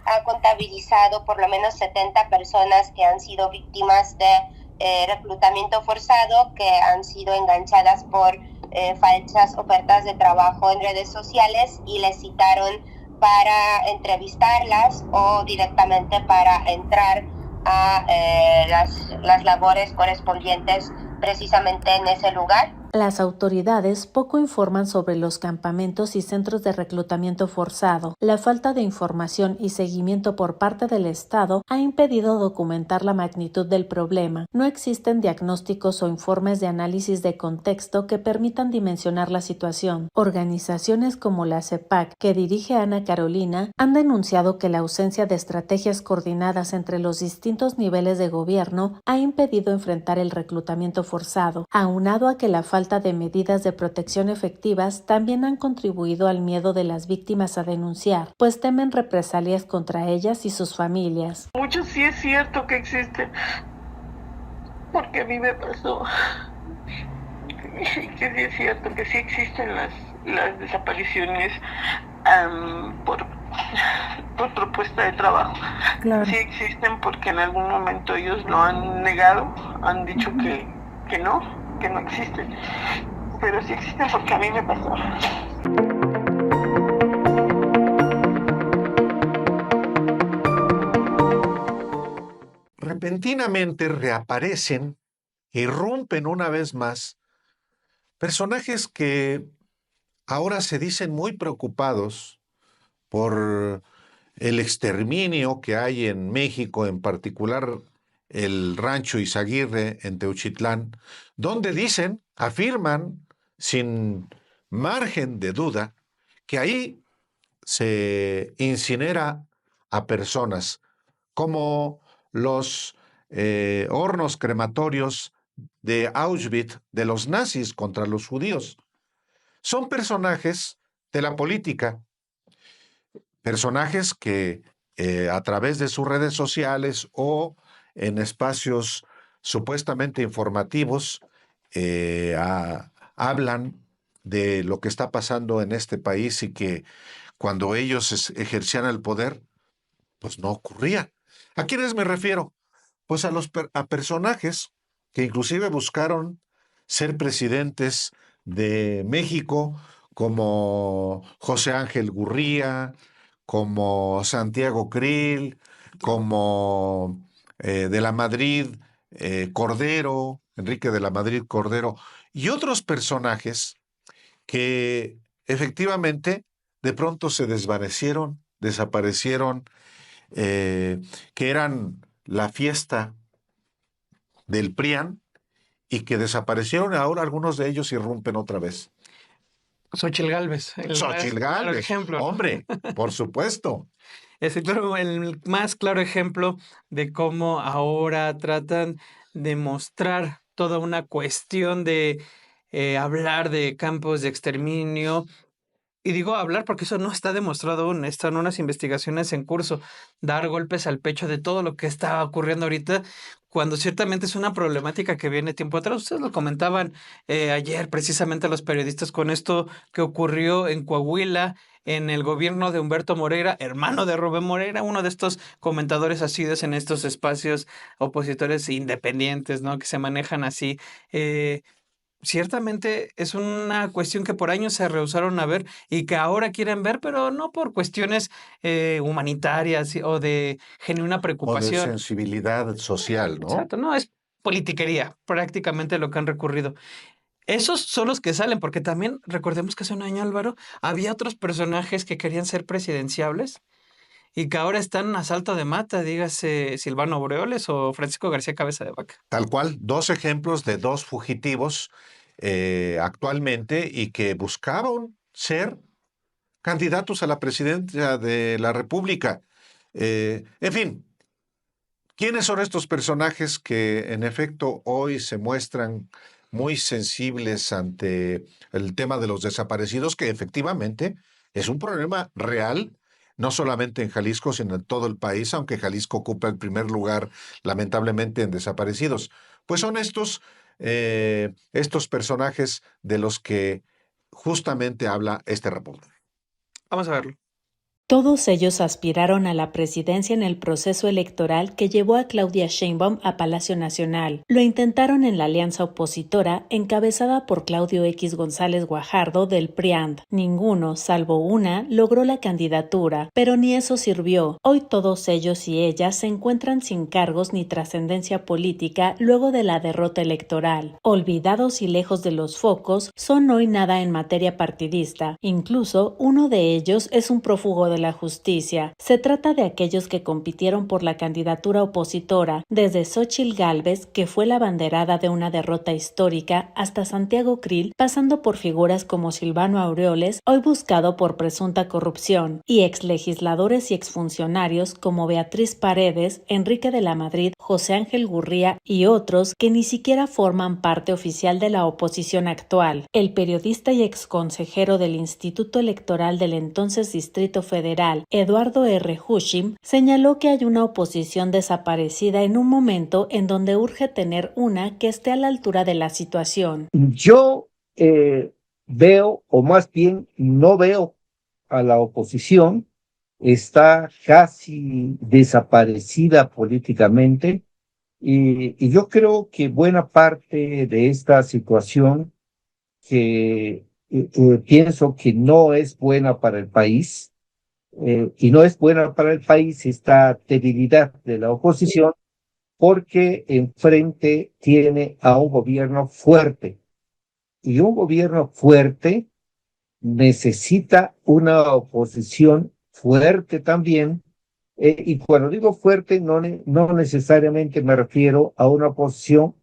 ha contabilizado por lo menos 70 personas que han sido víctimas de reclutamiento forzado, que han sido enganchadas por falsas ofertas de trabajo en redes sociales y les citaron para entrevistarlas o directamente para entrar a las labores correspondientes precisamente en ese lugar. Las autoridades poco informan sobre los campamentos y centros de reclutamiento forzado. La falta de información y seguimiento por parte del Estado ha impedido documentar la magnitud del problema. No existen diagnósticos o informes de análisis de contexto que permitan dimensionar la situación. Organizaciones como la CEPAC, que dirige Ana Carolina, han denunciado que la ausencia de estrategias coordinadas entre los distintos niveles de gobierno ha impedido enfrentar el reclutamiento forzado, aunado a que la falta de medidas de protección efectivas también han contribuido al miedo de las víctimas a denunciar, pues temen represalias contra ellas y sus familias. Mucho sí es cierto que existe, porque a mí me pasó, que sí es cierto que sí existen las desapariciones por propuesta de trabajo. Claro. Sí existen porque en algún momento ellos lo han negado, han dicho que no existen, pero sí existen porque a mí me pasó. Repentinamente reaparecen, irrumpen una vez más personajes que ahora se dicen muy preocupados por el exterminio que hay en México, en particular el rancho Izaguirre en Teuchitlán, donde afirman sin margen de duda que ahí se incinera a personas, como los hornos crematorios de Auschwitz de los nazis contra los judíos. Son personajes de la política, personajes que a través de sus redes sociales o en espacios supuestamente informativos hablan de lo que está pasando en este país y que cuando ellos ejercían el poder, pues no ocurría. ¿A quiénes me refiero? Pues a personajes que inclusive buscaron ser presidentes de México, como José Ángel Gurría, como Santiago Krill, como de la Madrid Cordero, Enrique de la Madrid Cordero, y otros personajes que efectivamente de pronto se desvanecieron, desaparecieron, que eran la fiesta del PRIAN y que desaparecieron. Ahora algunos de ellos irrumpen otra vez. Xóchitl Gálvez. Xóchitl Gálvez, ejemplo, ¿no? Hombre, por supuesto. Es el más claro ejemplo de cómo ahora tratan de mostrar toda una cuestión de hablar de campos de exterminio. Y digo hablar porque eso no está demostrado aún, están unas investigaciones en curso, dar golpes al pecho de todo lo que está ocurriendo ahorita, cuando ciertamente es una problemática que viene tiempo atrás. Ustedes lo comentaban ayer precisamente los periodistas con esto que ocurrió en Coahuila, en el gobierno de Humberto Moreira, hermano de Rubén Moreira, uno de estos comentadores asiduos en estos espacios opositores independientes, ¿no? Que se manejan así. Ciertamente es una cuestión que por años se rehusaron a ver y que ahora quieren ver, pero no por cuestiones humanitarias o de genuina preocupación. O de sensibilidad social, ¿no? Exacto, no, es politiquería prácticamente lo que han recurrido. Esos son los que salen, porque también recordemos que hace un año, Álvaro, había otros personajes que querían ser presidenciables y que ahora están a salto de mata, dígase Silvano Aureoles o Francisco García Cabeza de Vaca. Tal cual, dos ejemplos de dos fugitivos actualmente y que buscaban ser candidatos a la presidencia de la República. En fin, ¿quiénes son estos personajes que en efecto hoy se muestran muy sensibles ante el tema de los desaparecidos, que efectivamente es un problema real, no solamente en Jalisco, sino en todo el país, aunque Jalisco ocupa el primer lugar, lamentablemente, en desaparecidos? Pues son estos personajes de los que justamente habla este reporte. Vamos a verlo. Todos ellos aspiraron a la presidencia en el proceso electoral que llevó a Claudia Sheinbaum a Palacio Nacional. Lo intentaron en la alianza opositora encabezada por Claudio X González Guajardo del PRIAND. Ninguno, salvo una, logró la candidatura, pero ni eso sirvió. Hoy todos ellos y ellas se encuentran sin cargos ni trascendencia política luego de la derrota electoral. Olvidados y lejos de los focos, son hoy nada en materia partidista. Incluso uno de ellos es un prófugo de la justicia. Se trata de aquellos que compitieron por la candidatura opositora, desde Xóchitl Gálvez, que fue la abanderada de una derrota histórica, hasta Santiago Krill, pasando por figuras como Silvano Aureoles, hoy buscado por presunta corrupción, y exlegisladores y exfuncionarios como Beatriz Paredes, Enrique de la Madrid, José Ángel Gurría y otros que ni siquiera forman parte oficial de la oposición actual. El periodista y exconsejero del Instituto Electoral del entonces Distrito Federal, Eduardo R. Hushim, señaló que hay una oposición desaparecida en un momento en donde urge tener una que esté a la altura de la situación. Yo veo, o más bien no veo a la oposición, está casi desaparecida políticamente, y yo creo que buena parte de esta situación que pienso que no es buena para el país, y no es buena para el país esta debilidad de la oposición, porque enfrente tiene a un gobierno fuerte, y un gobierno fuerte necesita una oposición fuerte también, y cuando digo fuerte no necesariamente me refiero a una oposición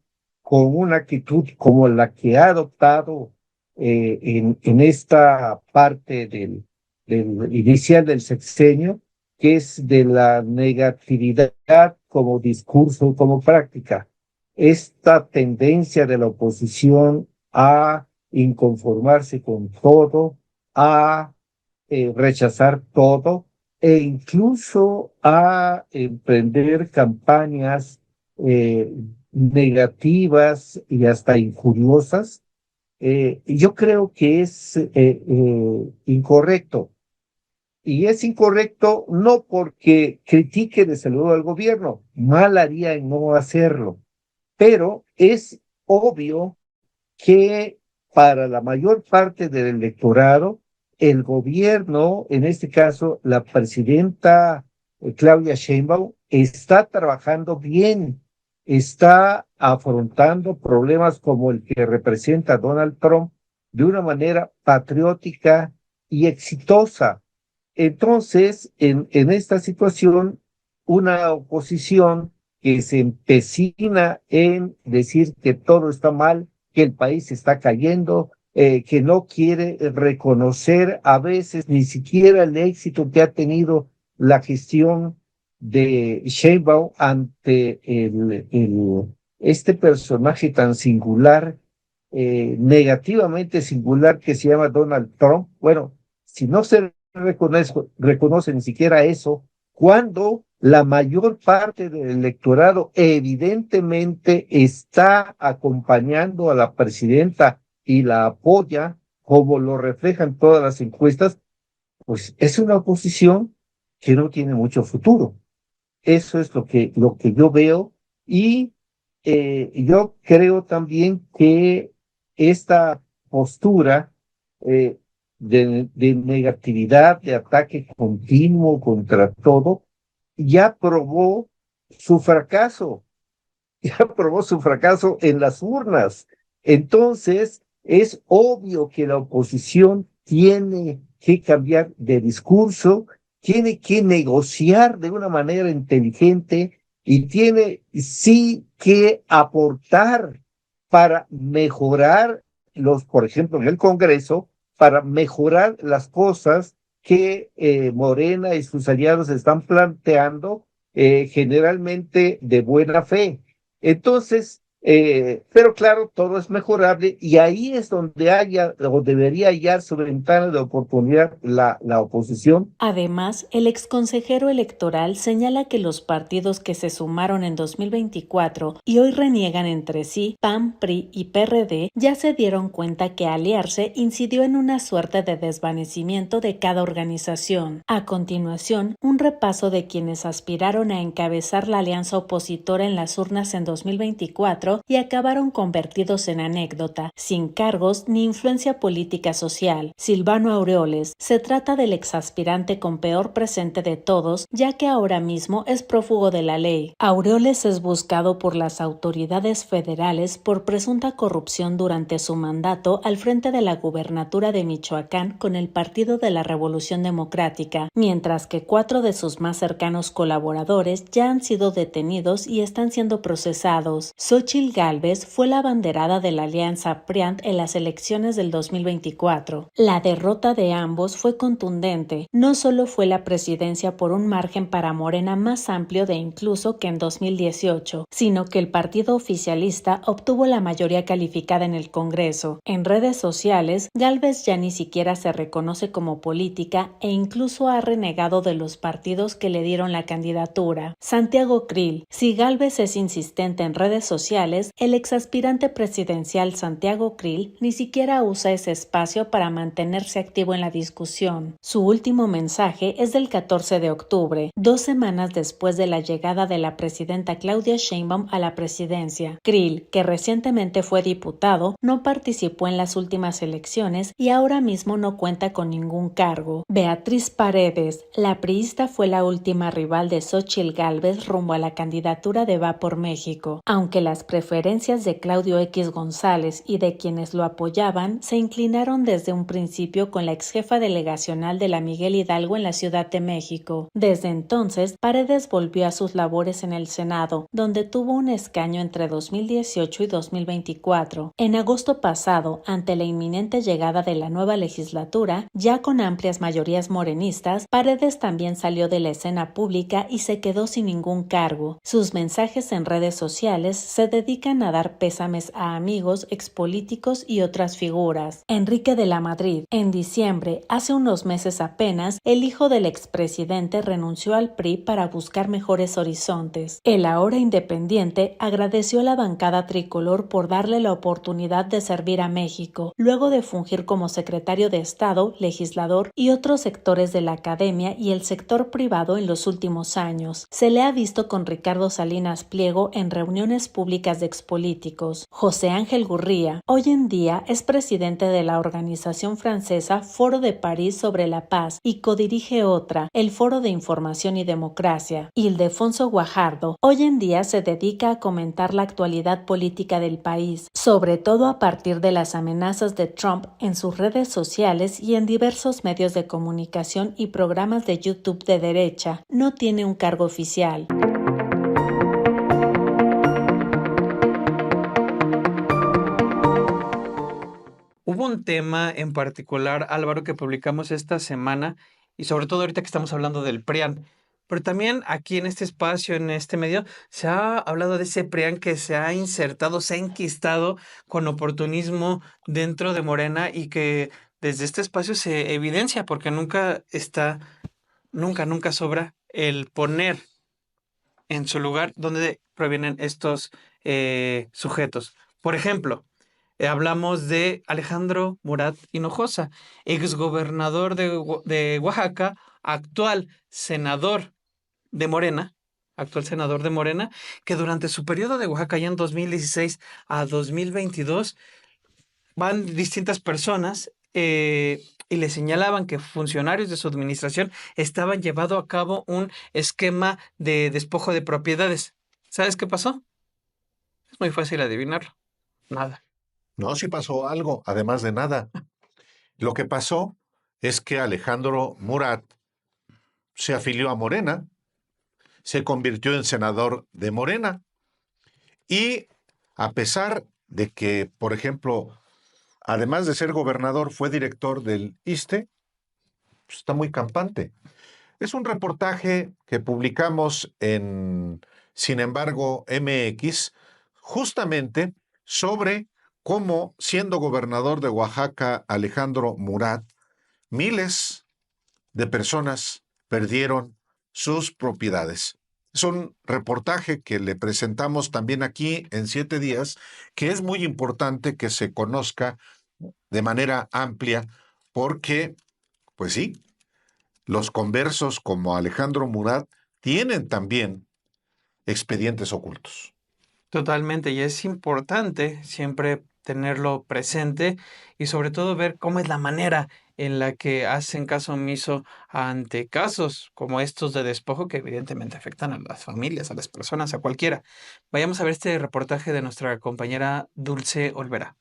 con una actitud como la que ha adoptado en esta parte del inicial del sexenio, que es de la negatividad como discurso, como práctica. Esta tendencia de la oposición a inconformarse con todo, a rechazar todo, e incluso a emprender campañas negativas y hasta injuriosas, yo creo que es incorrecto. Y es incorrecto no porque critique desde luego al gobierno, mal haría en no hacerlo, pero es obvio que para la mayor parte del electorado, el gobierno, en este caso la presidenta Claudia Sheinbaum, está trabajando bien, está afrontando problemas como el que representa Donald Trump de una manera patriótica y exitosa. Entonces, en esta situación, una oposición que se empecina en decir que todo está mal, que el país está cayendo, que no quiere reconocer a veces ni siquiera el éxito que ha tenido la gestión de Sheinbaum ante este personaje tan singular, negativamente singular, que se llama Donald Trump. Bueno, si no se reconoce ni siquiera eso, cuando la mayor parte del electorado evidentemente está acompañando a la presidenta y la apoya, como lo reflejan todas las encuestas, pues es una oposición que no tiene mucho futuro. Eso es lo que yo veo, y yo creo también que esta postura de negatividad, de ataque continuo contra todo, ya probó su fracaso en las urnas. Entonces, Es obvio que la oposición tiene que cambiar de discurso, tiene que negociar de una manera inteligente y tiene sí que aportar para mejorar por ejemplo, en el Congreso, para mejorar las cosas que Morena y sus aliados están planteando, generalmente de buena fe. Entonces, pero claro, todo es mejorable y ahí es donde o debería hallar su ventana de oportunidad la oposición. Además, el exconsejero electoral señala que los partidos que se sumaron en 2024 y hoy reniegan entre sí, PAN, PRI y PRD, ya se dieron cuenta que aliarse incidió en una suerte de desvanecimiento de cada organización. A continuación, un repaso de quienes aspiraron a encabezar la alianza opositora en las urnas en 2024 y acabaron convertidos en anécdota, sin cargos ni influencia política social. Silvano Aureoles, se trata del exaspirante con peor presente de todos, ya que ahora mismo es prófugo de la ley. Aureoles es buscado por las autoridades federales por presunta corrupción durante su mandato al frente de la gubernatura de Michoacán con el Partido de la Revolución Democrática, mientras que 4 de sus más cercanos colaboradores ya han sido detenidos y están siendo procesados. Xóchitl Gálvez fue la abanderada de la alianza PRIAN en las elecciones del 2024. La derrota de ambos fue contundente. No solo fue la presidencia por un margen para Morena más amplio de incluso que en 2018, sino que el partido oficialista obtuvo la mayoría calificada en el Congreso. En redes sociales, Gálvez ya ni siquiera se reconoce como política e incluso ha renegado de los partidos que le dieron la candidatura. Santiago Krill. Si Gálvez es insistente en redes sociales, el exaspirante presidencial Santiago Krill ni siquiera usa ese espacio para mantenerse activo en la discusión. Su último mensaje es del 14 de octubre, 2 semanas después de la llegada de la presidenta Claudia Sheinbaum a la presidencia. Krill, que recientemente fue diputado, no participó en las últimas elecciones y ahora mismo no cuenta con ningún cargo. Beatriz Paredes, la priista, fue la última rival de Xóchitl Gálvez rumbo a la candidatura de Va por México. Aunque las preferencias de Claudio X González y de quienes lo apoyaban se inclinaron desde un principio con la exjefa delegacional de la Miguel Hidalgo en la Ciudad de México. Desde entonces, Paredes volvió a sus labores en el Senado, donde tuvo un escaño entre 2018 y 2024. En agosto pasado, ante la inminente llegada de la nueva legislatura, ya con amplias mayorías morenistas, Paredes también salió de la escena pública y se quedó sin ningún cargo. Sus mensajes en redes sociales se dedican a dar pésames a amigos, expolíticos y otras figuras. Enrique de la Madrid. En diciembre, hace unos meses apenas, el hijo del expresidente renunció al PRI para buscar mejores horizontes. El ahora independiente agradeció a la bancada tricolor por darle la oportunidad de servir a México, luego de fungir como secretario de Estado, legislador y otros sectores de la academia y el sector privado en los últimos años. Se le ha visto con Ricardo Salinas Pliego en reuniones públicas de expolíticos. José Ángel Gurría, hoy en día es presidente de la organización francesa Foro de París sobre la Paz y codirige otra, el Foro de Información y Democracia. Ildefonso Guajardo, hoy en día se dedica a comentar la actualidad política del país, sobre todo a partir de las amenazas de Trump en sus redes sociales y en diversos medios de comunicación y programas de YouTube de derecha. No tiene un cargo oficial. Hubo un tema en particular, Álvaro, que publicamos esta semana y sobre todo ahorita que estamos hablando del PRIAN, pero también aquí en este espacio, en este medio, se ha hablado de ese PRIAN que se ha insertado, se ha enquistado con oportunismo dentro de Morena y que desde este espacio se evidencia porque nunca sobra el poner en su lugar donde provienen estos sujetos. Por ejemplo, hablamos de Alejandro Murat Hinojosa, exgobernador de Oaxaca, actual senador de Morena, que durante su periodo de Oaxaca, ya en 2016 a 2022, van distintas personas y le señalaban que funcionarios de su administración estaban llevando a cabo un esquema de despojo de propiedades. ¿Sabes qué pasó? Es muy fácil adivinarlo. Nada. No, sí pasó algo, además de nada. Lo que pasó es que Alejandro Murat se afilió a Morena, se convirtió en senador de Morena y a pesar de que, por ejemplo, además de ser gobernador, fue director del ISSSTE, pues está muy campante. Es un reportaje que publicamos en Sin embargo MX, justamente sobre cómo, siendo gobernador de Oaxaca, Alejandro Murat, miles de personas perdieron sus propiedades. Es un reportaje que le presentamos también aquí en 7 días, que es muy importante que se conozca de manera amplia, porque, pues sí, los conversos como Alejandro Murat tienen también expedientes ocultos. Totalmente, y es importante siempre tenerlo presente y sobre todo ver cómo es la manera en la que hacen caso omiso ante casos como estos de despojo que evidentemente afectan a las familias, a las personas, a cualquiera. Vayamos a ver este reportaje de nuestra compañera Dulce Olvera.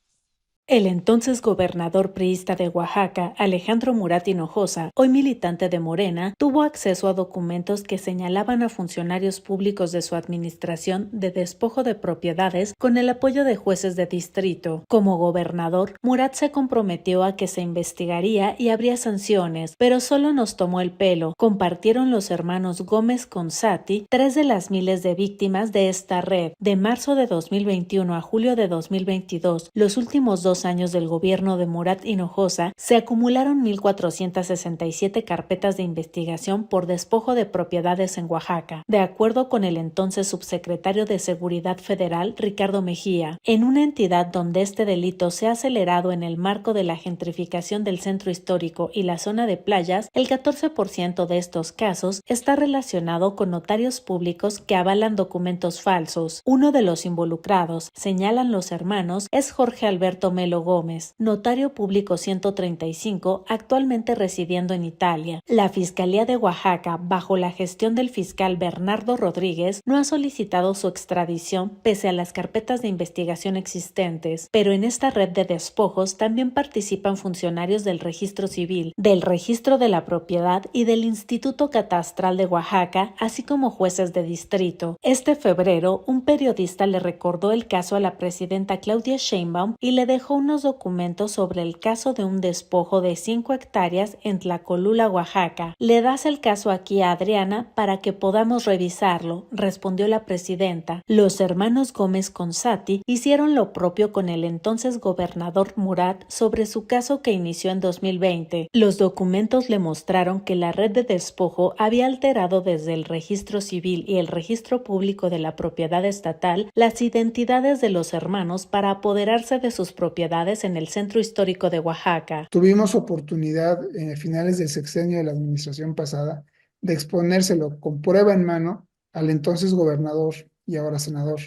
El entonces gobernador priista de Oaxaca, Alejandro Murat Hinojosa, hoy militante de Morena, tuvo acceso a documentos que señalaban a funcionarios públicos de su administración de despojo de propiedades con el apoyo de jueces de distrito. Como gobernador, Murat se comprometió a que se investigaría y habría sanciones, pero solo nos tomó el pelo, compartieron los hermanos Gómez con Sati, 3 de las miles de víctimas de esta red. De marzo de 2021 a julio de 2022, los últimos 2 años del gobierno de Murat Hinojosa, se acumularon 1,467 carpetas de investigación por despojo de propiedades en Oaxaca, de acuerdo con el entonces subsecretario de Seguridad Federal, Ricardo Mejía. En una entidad donde este delito se ha acelerado en el marco de la gentrificación del centro histórico y la zona de playas, el 14% de estos casos está relacionado con notarios públicos que avalan documentos falsos. Uno de los involucrados, señalan los hermanos, es Jorge Alberto Melo Gómez, notario público 135, actualmente residiendo en Italia. La Fiscalía de Oaxaca, bajo la gestión del fiscal Bernardo Rodríguez, no ha solicitado su extradición pese a las carpetas de investigación existentes, pero en esta red de despojos también participan funcionarios del Registro Civil, del Registro de la Propiedad y del Instituto Catastral de Oaxaca, así como jueces de distrito. Este febrero, un periodista le recordó el caso a la presidenta Claudia Sheinbaum y le dejó unos documentos sobre el caso de un despojo de 5 hectáreas en Tlacolula, Oaxaca. Le das el caso aquí a Adriana para que podamos revisarlo, respondió la presidenta. Los hermanos Gómez con Sati hicieron lo propio con el entonces gobernador Murat sobre su caso que inició en 2020. Los documentos le mostraron que la red de despojo había alterado desde el registro civil y el registro público de la propiedad estatal las identidades de los hermanos para apoderarse de sus propiedades en el centro histórico de Oaxaca. Tuvimos oportunidad en finales del sexenio de la administración pasada de exponérselo con prueba en mano al entonces gobernador y ahora senador.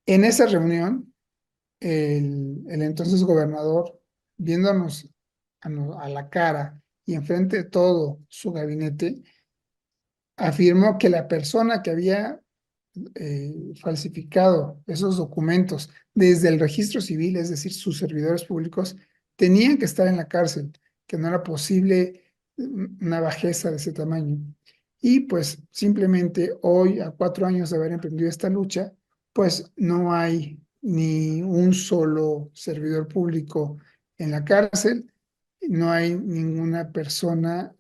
En esa reunión, el entonces gobernador, viéndonos a la cara y enfrente de todo su gabinete, afirmó que la persona que había falsificado esos documentos desde el registro civil, es decir, sus servidores públicos, tenían que estar en la cárcel, que no era posible una bajeza de ese tamaño. Y pues simplemente hoy, a 4 años de haber emprendido esta lucha, pues no hay ni un solo servidor público en la cárcel, no hay ninguna persona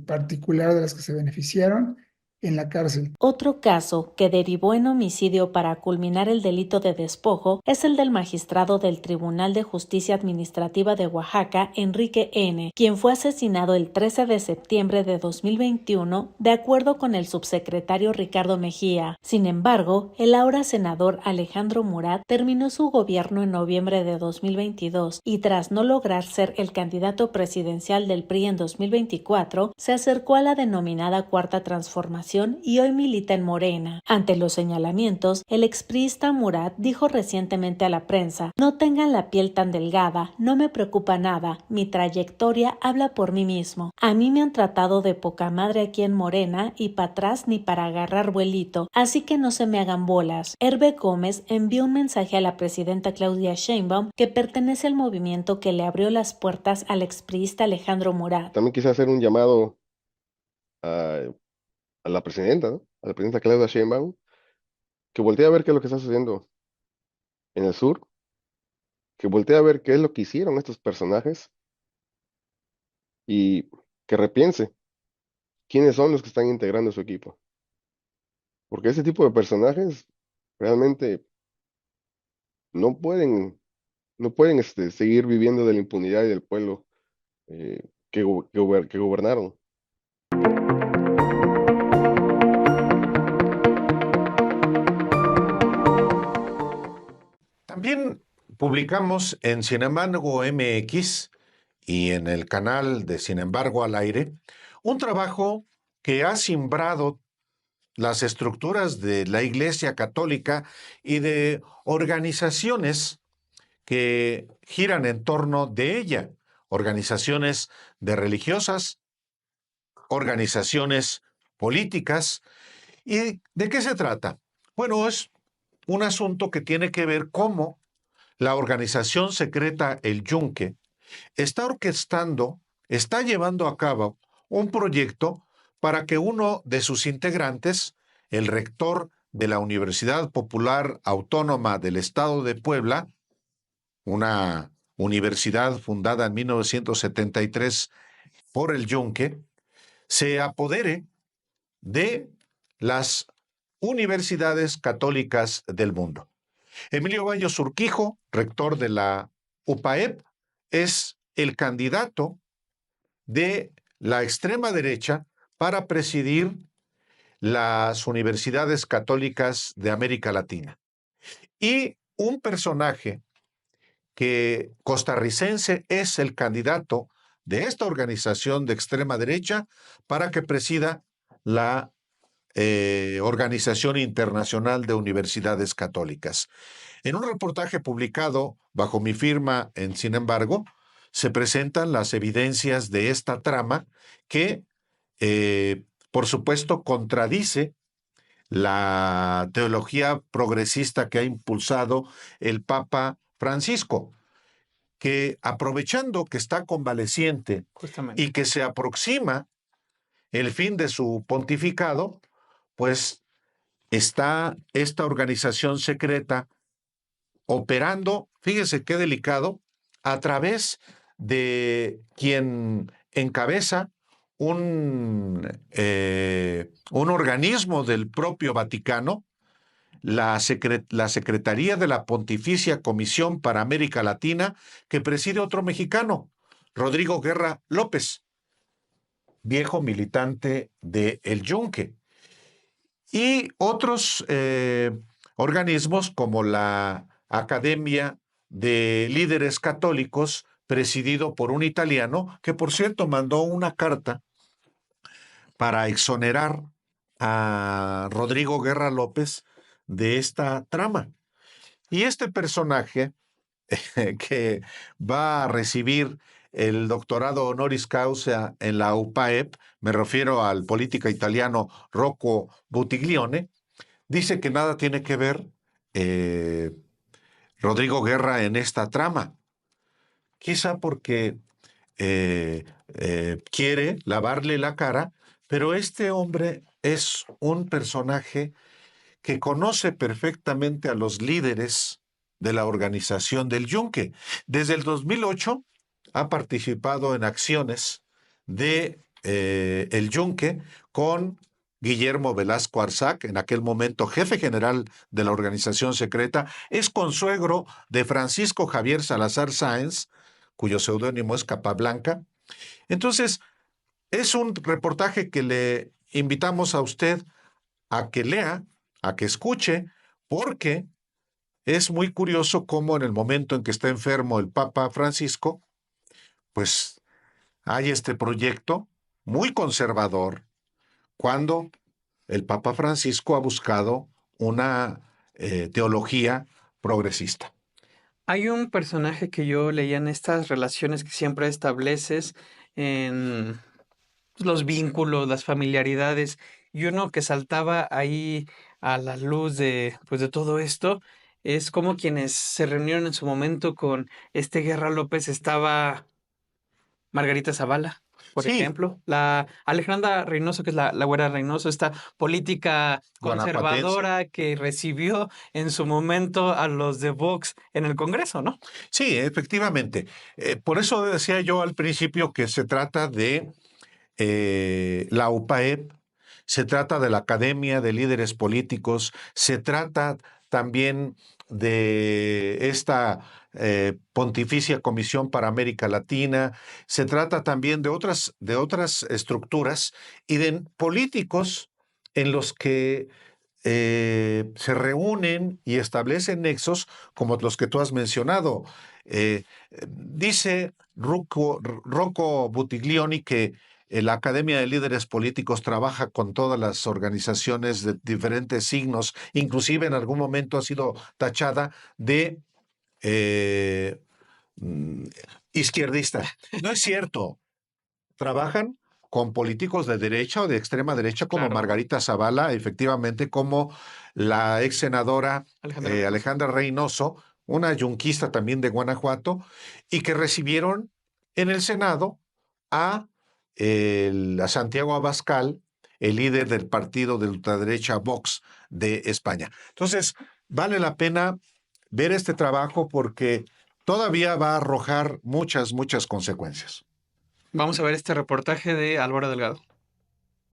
particular de las que se beneficiaron en la cárcel. Otro caso que derivó en homicidio para culminar el delito de despojo es el del magistrado del Tribunal de Justicia Administrativa de Oaxaca, Enrique N., quien fue asesinado el 13 de septiembre de 2021, de acuerdo con el subsecretario Ricardo Mejía. Sin embargo, el ahora senador Alejandro Murat terminó su gobierno en noviembre de 2022 y tras no lograr ser el candidato presidencial del PRI en 2024, se acercó a la denominada Cuarta Transformación organización y hoy milita en Morena. Ante los señalamientos, el expriista Murat dijo recientemente a la prensa: "No tengan la piel tan delgada, no me preocupa nada, mi trayectoria habla por mí mismo. A mí me han tratado de poca madre aquí en Morena y para atrás ni para agarrar vuelito, así que no se me hagan bolas". Hervé Gómez envió un mensaje a la presidenta Claudia Sheinbaum, que pertenece al movimiento que le abrió las puertas al expriista Alejandro Murat. También quise hacer un llamado a, a la presidenta, ¿no? A la presidenta Claudia Sheinbaum, que voltee a ver qué es lo que está sucediendo en el sur, que voltee a ver qué es lo que hicieron estos personajes y que repiense quiénes son los que están integrando su equipo. Porque ese tipo de personajes realmente no pueden, no pueden seguir viviendo de la impunidad y del pueblo que gobernaron. También publicamos en Sin embargo MX y en el canal de Sin embargo al aire un trabajo que ha simbrado las estructuras de la Iglesia Católica y de organizaciones que giran en torno de ella, organizaciones de religiosas, organizaciones políticas. ¿Y de qué se trata? Bueno, es un asunto que tiene que ver cómo la organización secreta El Yunque está orquestando, está llevando a cabo un proyecto para que uno de sus integrantes, el rector de la Universidad Popular Autónoma del Estado de Puebla, una universidad fundada en 1973 por El Yunque, se apodere de las universidades católicas del mundo. Emilio Baños Urquijo, rector de la UPAEP, es el candidato de la extrema derecha para presidir las universidades católicas de América Latina. Y un personaje que costarricense es el candidato de esta organización de extrema derecha para que presida la Organización Internacional de Universidades Católicas. En un reportaje publicado bajo mi firma en Sin embargo, se presentan las evidencias de esta trama que, por supuesto, contradice la teología progresista que ha impulsado el Papa Francisco, que aprovechando que está convaleciente y que se aproxima el fin de su pontificado, pues está esta organización secreta operando, fíjese qué delicado, a través de quien encabeza un organismo del propio Vaticano, la Secretaría de la Pontificia Comisión para América Latina, que preside otro mexicano, Rodrigo Guerra López, viejo militante de El Yunque, y otros organismos como la Academia de Líderes Católicos, presidido por un italiano, que por cierto mandó una carta para exonerar a Rodrigo Guerra López de esta trama. Y este personaje que va a recibir el doctorado honoris causa en la UPAEP, me refiero al político italiano Rocco Buttiglione, dice que nada tiene que ver Rodrigo Guerra en esta trama, quizá porque quiere lavarle la cara, pero este hombre es un personaje que conoce perfectamente a los líderes de la organización del Yunque. Desde el 2008 ha participado en acciones de el Yunque con Guillermo Velasco Arzac, en aquel momento jefe general de la organización secreta, es consuegro de Francisco Javier Salazar Sáenz, cuyo seudónimo es Capablanca. Entonces, es un reportaje que le invitamos a usted a que lea, a que escuche, porque es muy curioso cómo en el momento en que está enfermo el Papa Francisco, pues hay este proyecto muy conservador, cuando el Papa Francisco ha buscado una teología progresista. Hay un personaje que yo leía en estas relaciones que siempre estableces en los vínculos, las familiaridades, y uno que saltaba ahí a la luz de todo esto, es como quienes se reunieron en su momento con Guerra López, estaba Margarita Zavala, por Sí. ejemplo, la Alejandra Reynoso, que es la güera Reynoso, esta política Guanajuatense. conservadora que recibió en su momento a los de Vox en el Congreso, ¿no? Sí, efectivamente. Por eso decía yo al principio que se trata de la UPAEP, se trata de la Academia de Líderes Políticos, se trata también de esta Pontificia Comisión para América Latina, se trata también de otras estructuras y de políticos en los que se reúnen y establecen nexos como los que tú has mencionado. Dice Rocco Buttiglione que la Academia de Líderes Políticos trabaja con todas las organizaciones de diferentes signos, inclusive en algún momento ha sido tachada de izquierdista. No es cierto. Trabajan con políticos de derecha o de extrema derecha como Claro. Margarita Zavala, efectivamente como la ex senadora Alejandra Alejandra Reynoso, una yunquista también de Guanajuato, y que recibieron en el Senado a Santiago Abascal, el líder del partido de ultraderecha Vox de España. Entonces, vale la pena ver este trabajo porque todavía va a arrojar muchas consecuencias. Vamos a ver este reportaje de Álvaro Delgado.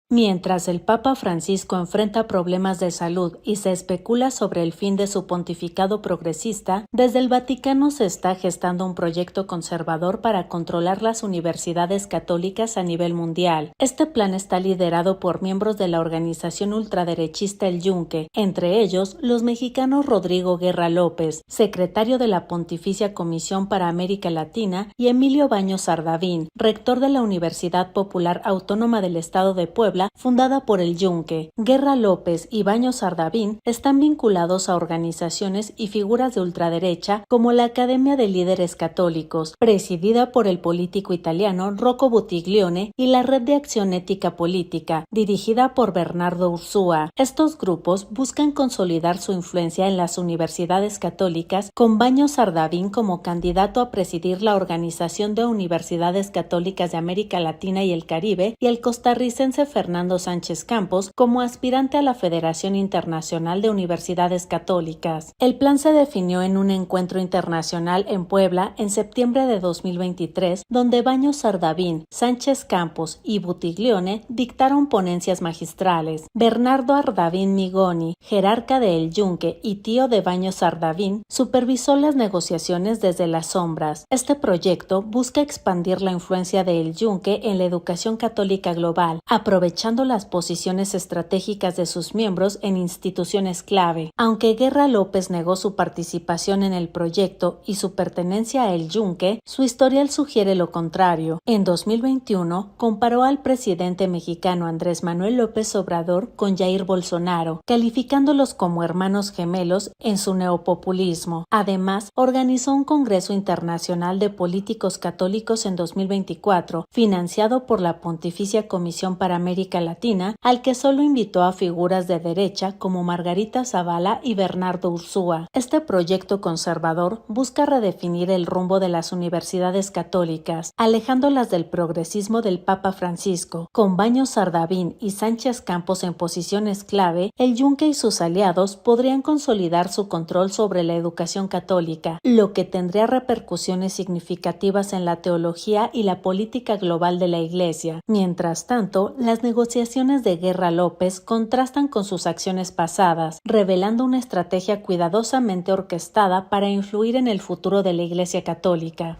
Mientras el Papa Francisco enfrenta problemas de salud y se especula sobre el fin de su pontificado progresista, desde el Vaticano se está gestando un proyecto conservador para controlar las universidades católicas a nivel mundial. Este plan está liderado por miembros de la organización ultraderechista El Yunque, entre ellos los mexicanos Rodrigo Guerra López, secretario de la Pontificia Comisión para América Latina, y Emilio Baños Ardavín, rector de la Universidad Popular Autónoma del Estado de Puebla, fundada por El Yunque. Guerra López y Baños Ardavín están vinculados a organizaciones y figuras de ultraderecha como la Academia de Líderes Católicos, presidida por el político italiano Rocco Buttiglione, y la Red de Acción Ética Política, dirigida por Bernardo Ursúa. Estos grupos buscan consolidar su influencia en las universidades católicas, con Baños Ardavín como candidato a presidir la Organización de Universidades Católicas de América Latina y el Caribe, y el costarricense Fernando Sánchez Campos como aspirante a la Federación Internacional de Universidades Católicas. El plan se definió en un encuentro internacional en Puebla en septiembre de 2023, donde Baños Ardavín, Sánchez Campos y Buttiglione dictaron ponencias magistrales. Bernardo Ardavín Migoni, jerarca de El Yunque y tío de Baños Ardavín, supervisó las negociaciones desde las sombras. Este proyecto busca expandir la influencia de El Yunque en la educación católica global, aprovechando las posiciones estratégicas de sus miembros en instituciones clave. Aunque Guerra López negó su participación en el proyecto y su pertenencia a El Yunque, su historial sugiere lo contrario. En 2021, comparó al presidente mexicano Andrés Manuel López Obrador con Jair Bolsonaro, calificándolos como hermanos gemelos en su neopopulismo. Además, organizó un Congreso Internacional de Políticos Católicos en 2024, financiado por la Pontificia Comisión para América Latina, al que solo invitó a figuras de derecha como Margarita Zavala y Bernardo Ursúa. Este proyecto conservador busca redefinir el rumbo de las universidades católicas, alejándolas del progresismo del Papa Francisco. Con Baños Ardavín y Sánchez Campos en posiciones clave, El Yunque y sus aliados podrían consolidar su control sobre la educación católica, lo que tendría repercusiones significativas en la teología y la política global de la Iglesia. Mientras tanto, las negociaciones de Guerra López contrastan con sus acciones pasadas, revelando una estrategia cuidadosamente orquestada para influir en el futuro de la Iglesia Católica.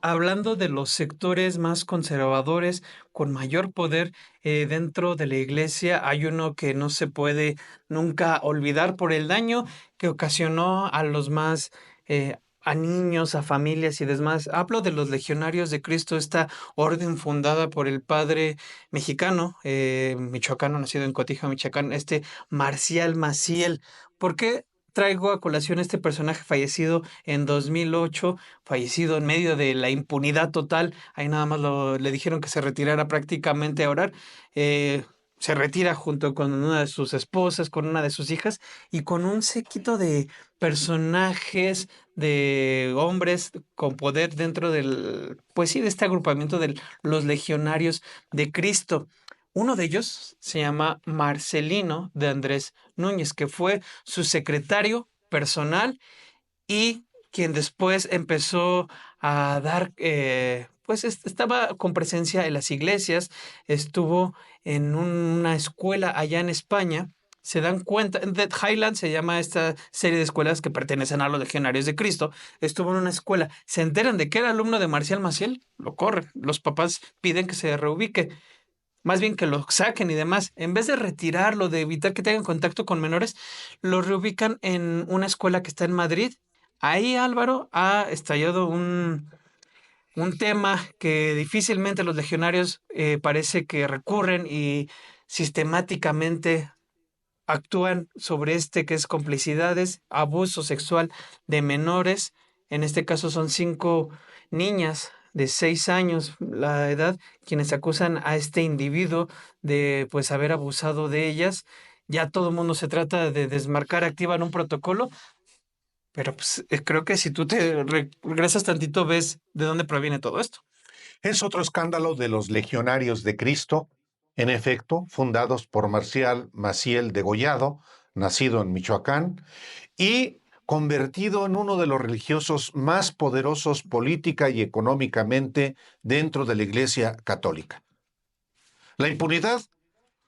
Hablando de los sectores más conservadores, con mayor poder dentro de la Iglesia, hay uno que no se puede nunca olvidar por el daño que ocasionó a los más a niños, a familias y demás. Hablo de los Legionarios de Cristo, esta orden fundada por el padre mexicano, michoacano, nacido en Cotija, Michoacán, Marcial Maciel. ¿Por qué traigo a colación este personaje fallecido en 2008, fallecido en medio de la impunidad total? Ahí nada más le dijeron que se retirara prácticamente a orar. Se retira junto con una de sus esposas, con una de sus hijas y con un séquito de personajes, de hombres con poder dentro del, pues sí, de este agrupamiento de los Legionarios de Cristo. Uno de ellos se llama Marcelino de Andrés Núñez, que fue su secretario personal y quien después empezó a dar, pues estaba con presencia en las iglesias, estuvo en una escuela allá en España. Se dan cuenta, Dead Highland se llama esta serie de escuelas que pertenecen a los Legionarios de Cristo. Estuvo en una escuela, se enteran de que era alumno de Marcial Maciel, lo corren. Los papás piden que se reubique, más bien que lo saquen y demás. En vez de retirarlo, de evitar que tengan contacto con menores, lo reubican en una escuela que está en Madrid. Ahí, Álvaro, ha estallado un tema que difícilmente los legionarios parece que recurren y sistemáticamente actúan sobre que es complicidades, abuso sexual de menores. En este caso son 5 niñas de 6 años la edad, quienes acusan a este individuo de pues haber abusado de ellas. Ya todo el mundo se trata de desmarcar, activan un protocolo, pero pues creo que si tú te regresas tantito ves de dónde proviene todo esto. Es otro escándalo de los Legionarios de Cristo, en efecto, fundados por Marcial Maciel Degollado, nacido en Michoacán, y convertido en uno de los religiosos más poderosos política y económicamente dentro de la Iglesia Católica. La impunidad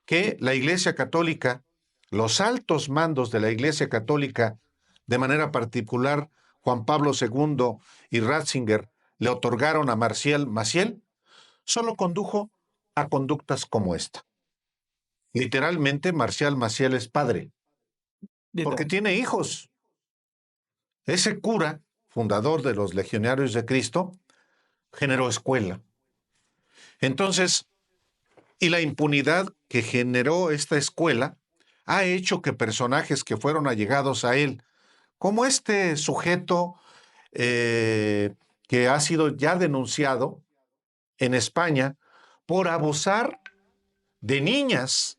que la Iglesia Católica, los altos mandos de la Iglesia Católica, de manera particular Juan Pablo II y Ratzinger, le otorgaron a Marcial Maciel, solo condujo a conductas como esta. Literalmente, Marcial Maciel es padre, porque tiene hijos. Ese cura, fundador de los Legionarios de Cristo, generó escuela. Entonces, y la impunidad que generó esta escuela ha hecho que personajes que fueron allegados a él, como este sujeto que ha sido ya denunciado en España por abusar de niñas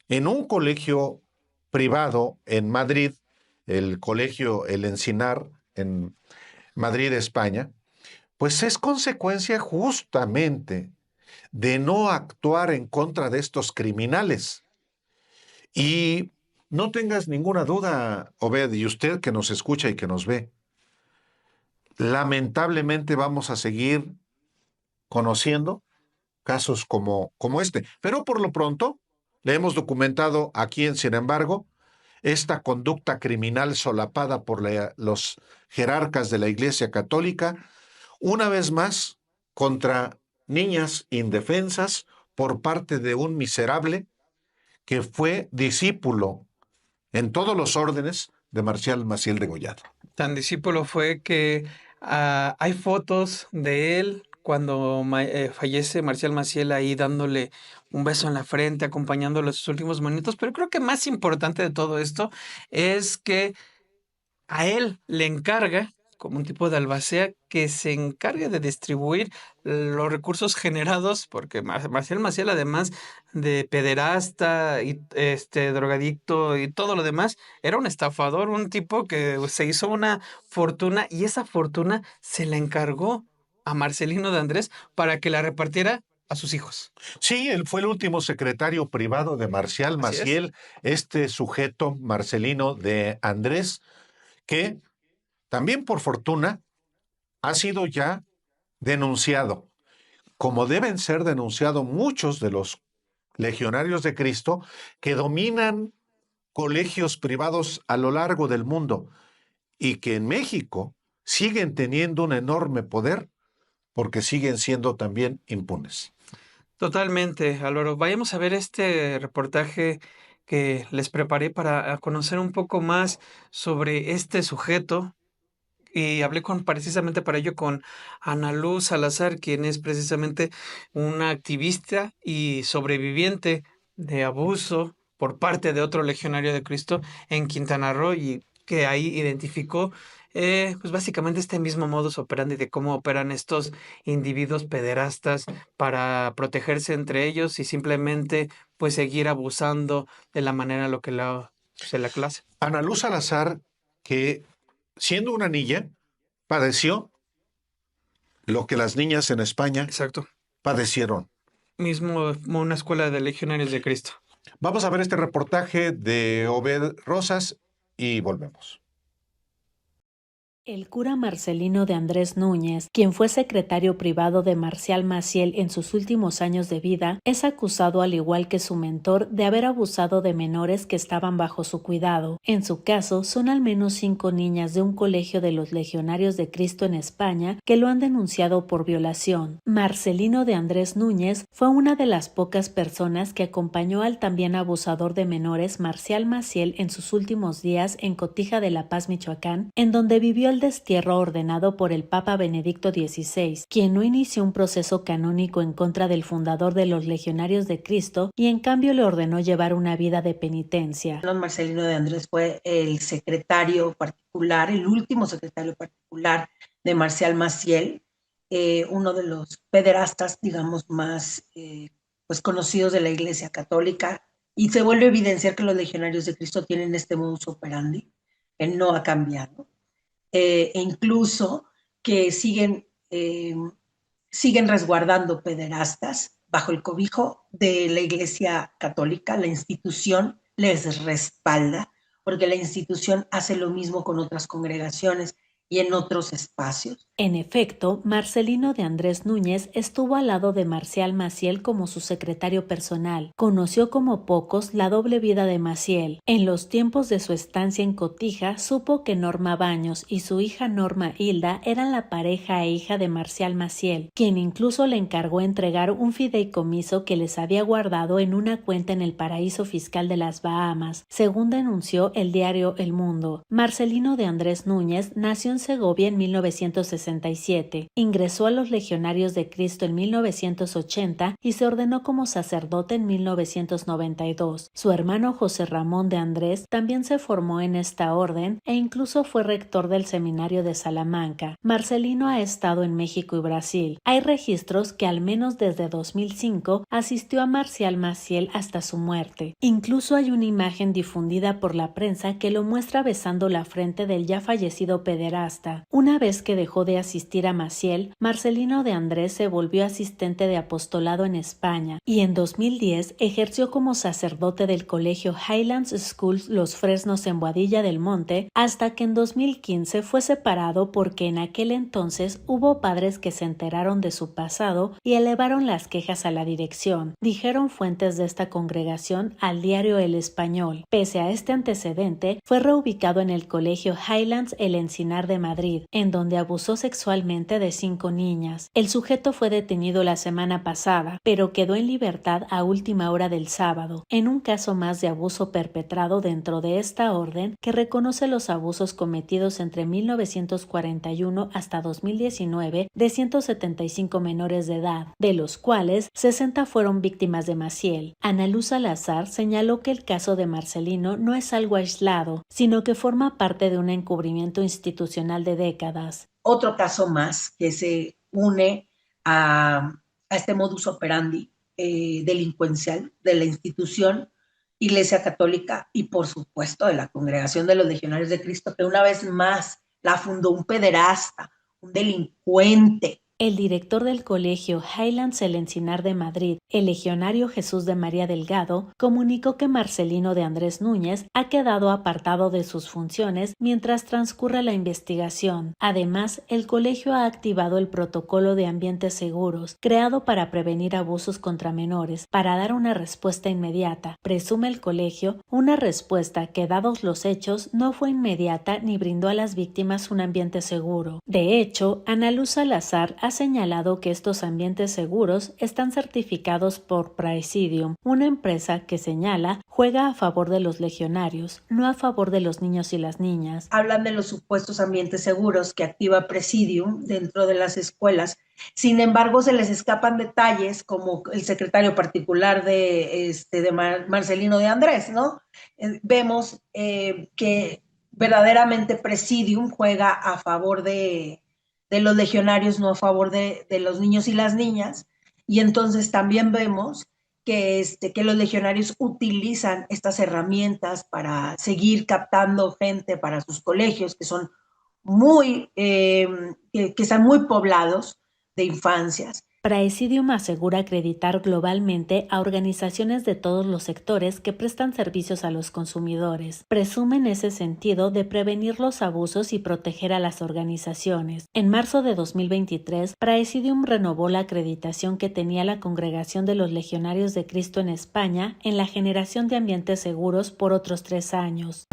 en un colegio privado en Madrid, el colegio El Encinar en Madrid, España, pues es consecuencia justamente de no actuar en contra de estos criminales. Y no tengas ninguna duda, Obed, y usted que nos escucha y que nos ve, lamentablemente vamos a seguir conociendo casos como este. Pero por lo pronto, le hemos documentado aquí en Sin embargo, esta conducta criminal solapada por los jerarcas de la Iglesia Católica, una vez más, contra niñas indefensas por parte de un miserable que fue discípulo en todos los órdenes de Marcial Maciel Degollado. Tan discípulo fue que hay fotos de él cuando fallece Marcial Maciel ahí dándole un beso en la frente, acompañándolo en sus últimos momentos, pero creo que más importante de todo esto es que a él le encarga, como un tipo de albacea, que se encargue de distribuir los recursos generados, porque Marcial Maciel, además de pederasta y drogadicto y todo lo demás, era un estafador, un tipo que se hizo una fortuna y esa fortuna se la encargó a Marcelino de Andrés para que la repartiera a sus hijos. Sí, él fue el último secretario privado de Marcial Maciel, este sujeto Marcelino de Andrés, que también por fortuna ha sido ya denunciado, como deben ser denunciados muchos de los legionarios de Cristo que dominan colegios privados a lo largo del mundo y que en México siguen teniendo un enorme poder porque siguen siendo también impunes. Totalmente, Álvaro. Vayamos a ver este reportaje que les preparé para conocer un poco más sobre este sujeto y hablé precisamente para ello con Ana Luz Salazar, quien es precisamente una activista y sobreviviente de abuso por parte de otro legionario de Cristo en Quintana Roo, y que ahí identificó pues básicamente este mismo modus operandi de cómo operan estos individuos pederastas para protegerse entre ellos y simplemente pues seguir abusando de la manera en lo que se la clase. Ana Luz Salazar, que siendo una niña, padeció lo que las niñas en España Exacto. padecieron. Mismo una escuela de legionarios de Cristo. Vamos a ver este reportaje de Obed Rosas y volvemos. El cura Marcelino de Andrés Núñez, quien fue secretario privado de Marcial Maciel en sus últimos años de vida, es acusado, al igual que su mentor, de haber abusado de menores que estaban bajo su cuidado. En su caso, son al menos 5 niñas de un colegio de los Legionarios de Cristo en España que lo han denunciado por violación. Marcelino de Andrés Núñez fue una de las pocas personas que acompañó al también abusador de menores Marcial Maciel en sus últimos días en Cotija de La Paz, Michoacán, en donde vivió el destierro ordenado por el Papa Benedicto XVI, quien no inició un proceso canónico en contra del fundador de los Legionarios de Cristo y en cambio le ordenó llevar una vida de penitencia. Marcelino de Andrés fue el secretario particular, el último secretario particular de Marcial Maciel, uno de los pederastas, digamos, más pues conocidos de la Iglesia Católica, y se vuelve a evidenciar que los Legionarios de Cristo tienen este modus operandi, que no ha cambiado. E incluso que siguen resguardando pederastas bajo el cobijo de la Iglesia Católica. La institución les respalda porque la institución hace lo mismo con otras congregaciones y en otros espacios. En efecto, Marcelino de Andrés Núñez estuvo al lado de Marcial Maciel como su secretario personal. Conoció como pocos la doble vida de Maciel. En los tiempos de su estancia en Cotija, supo que Norma Baños y su hija Norma Hilda eran la pareja e hija de Marcial Maciel, quien incluso le encargó entregar un fideicomiso que les había guardado en una cuenta en el paraíso fiscal de las Bahamas, según denunció el diario El Mundo. Marcelino de Andrés Núñez nació en Segovia en 1967. Ingresó a los Legionarios de Cristo en 1980 y se ordenó como sacerdote en 1992. Su hermano José Ramón de Andrés también se formó en esta orden e incluso fue rector del Seminario de Salamanca. Marcelino ha estado en México y Brasil. Hay registros que al menos desde 2005 asistió a Marcial Maciel hasta su muerte. Incluso hay una imagen difundida por la prensa que lo muestra besando la frente del ya fallecido pederasta. Una vez que dejó de asistir a Maciel, Marcelino de Andrés se volvió asistente de apostolado en España y en 2010 ejerció como sacerdote del colegio Highlands School Los Fresnos en Boadilla del Monte, hasta que en 2015 fue separado porque en aquel entonces hubo padres que se enteraron de su pasado y elevaron las quejas a la dirección, dijeron fuentes de esta congregación al diario El Español. Pese a este antecedente, fue reubicado en el colegio Highlands El Encinar de Madrid, en donde abusó sexualmente de 5 niñas. El sujeto fue detenido la semana pasada, pero quedó en libertad a última hora del sábado, en un caso más de abuso perpetrado dentro de esta orden que reconoce los abusos cometidos entre 1941 hasta 2019 de 175 menores de edad, de los cuales 60 fueron víctimas de Maciel. Ana Luz Salazar señaló que el caso de Marcelino no es algo aislado, sino que forma parte de un encubrimiento institucional de décadas. Otro caso más que se une a este modus operandi delincuencial de la institución Iglesia Católica y por supuesto de la Congregación de los Legionarios de Cristo, que una vez más la fundó un pederasta, un delincuente. El director del colegio Highlands El Encinar de Madrid, el legionario Jesús de María Delgado, comunicó que Marcelino de Andrés Núñez ha quedado apartado de sus funciones mientras transcurre la investigación. Además, el colegio ha activado el protocolo de ambientes seguros, creado para prevenir abusos contra menores, para dar una respuesta inmediata. Presume el colegio una respuesta que, dados los hechos, no fue inmediata ni brindó a las víctimas un ambiente seguro. De hecho, Ana Luz Salazar ha señalado que estos ambientes seguros están certificados por Praesidium, una empresa que señala juega a favor de los legionarios, no a favor de los niños y las niñas. Hablan de los supuestos ambientes seguros que activa Praesidium dentro de las escuelas. Sin embargo, se les escapan detalles como el secretario particular de Marcelino de Andrés, ¿no? Vemos que verdaderamente Praesidium juega a favor de los legionarios, no a favor de los niños y las niñas, y entonces también vemos que los legionarios utilizan estas herramientas para seguir captando gente para sus colegios, que son que están muy poblados de infancias. Praesidium asegura acreditar globalmente a organizaciones de todos los sectores que prestan servicios a los consumidores. Presume en ese sentido de prevenir los abusos y proteger a las organizaciones. En marzo de 2023, Praesidium renovó la acreditación que tenía la Congregación de los Legionarios de Cristo en España en la generación de ambientes seguros por otros 3 años.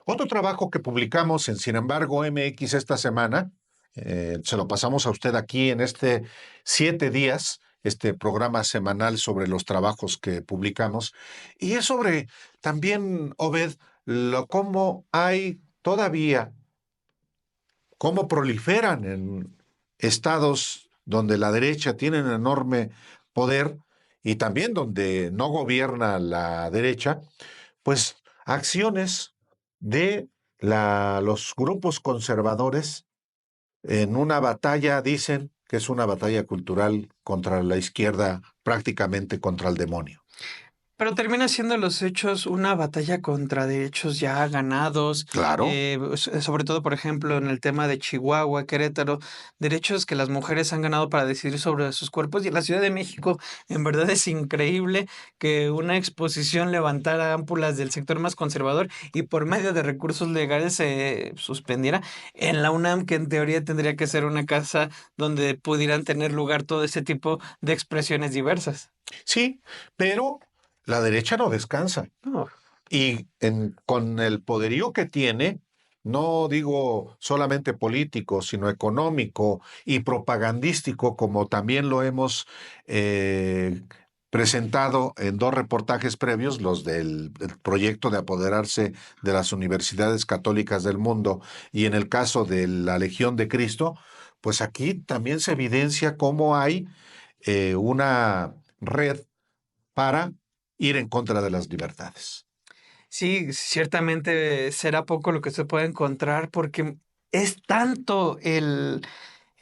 Otro trabajo que publicamos en Sin embargo MX esta semana, se lo pasamos a usted aquí en 7 días, este programa semanal sobre los trabajos que publicamos, y es sobre también, Obed, cómo hay todavía, cómo proliferan en estados donde la derecha tiene un enorme poder y también donde no gobierna la derecha, pues acciones de los grupos conservadores en una batalla, dicen que es una batalla cultural contra la izquierda, prácticamente contra el demonio. Pero termina siendo los hechos una batalla contra derechos ya ganados. Claro. Sobre todo, por ejemplo, en el tema de Chihuahua, Querétaro, derechos que las mujeres han ganado para decidir sobre sus cuerpos. Y en la Ciudad de México, en verdad es increíble que una exposición levantara ámpulas del sector más conservador y por medio de recursos legales se suspendiera en la UNAM, que en teoría tendría que ser una casa donde pudieran tener lugar todo ese tipo de expresiones diversas. Sí, pero la derecha no descansa. No. Y con el poderío que tiene, no digo solamente político, sino económico y propagandístico, como también lo hemos presentado en 2 reportajes previos, los del proyecto de apoderarse de las universidades católicas del mundo y en el caso de la Legión de Cristo, pues aquí también se evidencia cómo hay una red para ir en contra de las libertades. Sí, ciertamente será poco lo que se puede encontrar porque es tanto el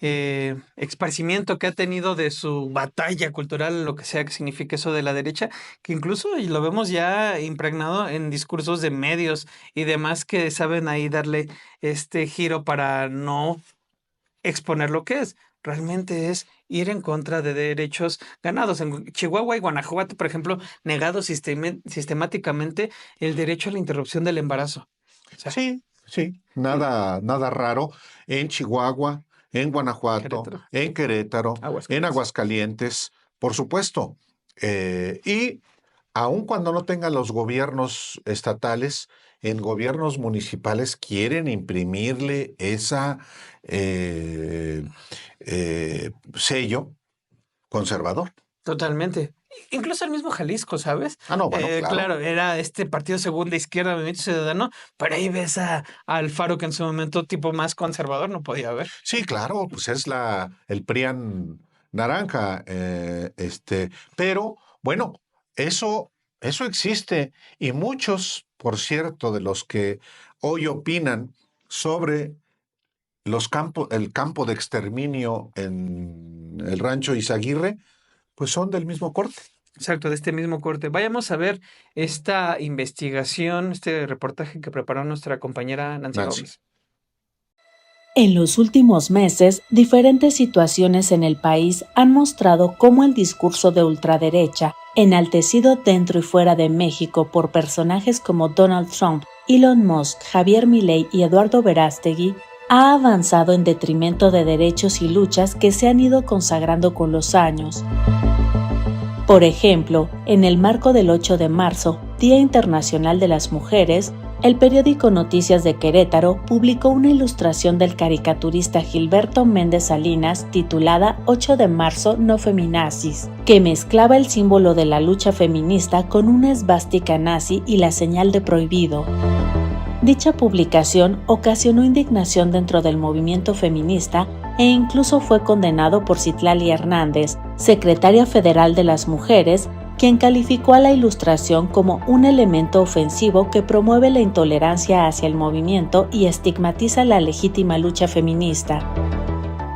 esparcimiento que ha tenido de su batalla cultural, lo que sea que signifique eso de la derecha, que incluso lo vemos ya impregnado en discursos de medios y demás que saben ahí darle este giro para no exponer lo que es. Realmente es ir en contra de derechos ganados. En Chihuahua y Guanajuato, por ejemplo, negado sistemáticamente el derecho a la interrupción del embarazo. O sea, sí, nada raro. En Chihuahua, en Guanajuato, en Querétaro, en Aguascalientes, por supuesto. Y aun cuando no tengan los gobiernos estatales, en gobiernos municipales quieren imprimirle esa sello conservador. Totalmente. Incluso el mismo Jalisco, ¿sabes? No, bueno, claro, era este partido segunda izquierda, Movimiento Ciudadano, pero ahí ves a Alfaro, que en su momento tipo más conservador no podía haber. Sí, claro, pues es el PRIAN naranja, pero bueno, eso existe y muchos, por cierto, de los que hoy opinan sobre el campo de exterminio en el rancho Izaguirre, pues son del mismo corte. Exacto, de este mismo corte. Vayamos a ver esta investigación, este reportaje que preparó nuestra compañera Nancy Gómez. En los últimos meses, diferentes situaciones en el país han mostrado cómo el discurso de ultraderecha, enaltecido dentro y fuera de México por personajes como Donald Trump, Elon Musk, Javier Milei y Eduardo Verástegui, ha avanzado en detrimento de derechos y luchas que se han ido consagrando con los años. Por ejemplo, en el marco del 8 de marzo, Día Internacional de las Mujeres, el periódico Noticias de Querétaro publicó una ilustración del caricaturista Gilberto Méndez Salinas titulada 8 de marzo no feminazis, que mezclaba el símbolo de la lucha feminista con una esvástica nazi y la señal de prohibido. Dicha publicación ocasionó indignación dentro del movimiento feminista e incluso fue condenado por Citlali Hernández, secretaria federal de las mujeres, quien calificó a la ilustración como un elemento ofensivo que promueve la intolerancia hacia el movimiento y estigmatiza la legítima lucha feminista.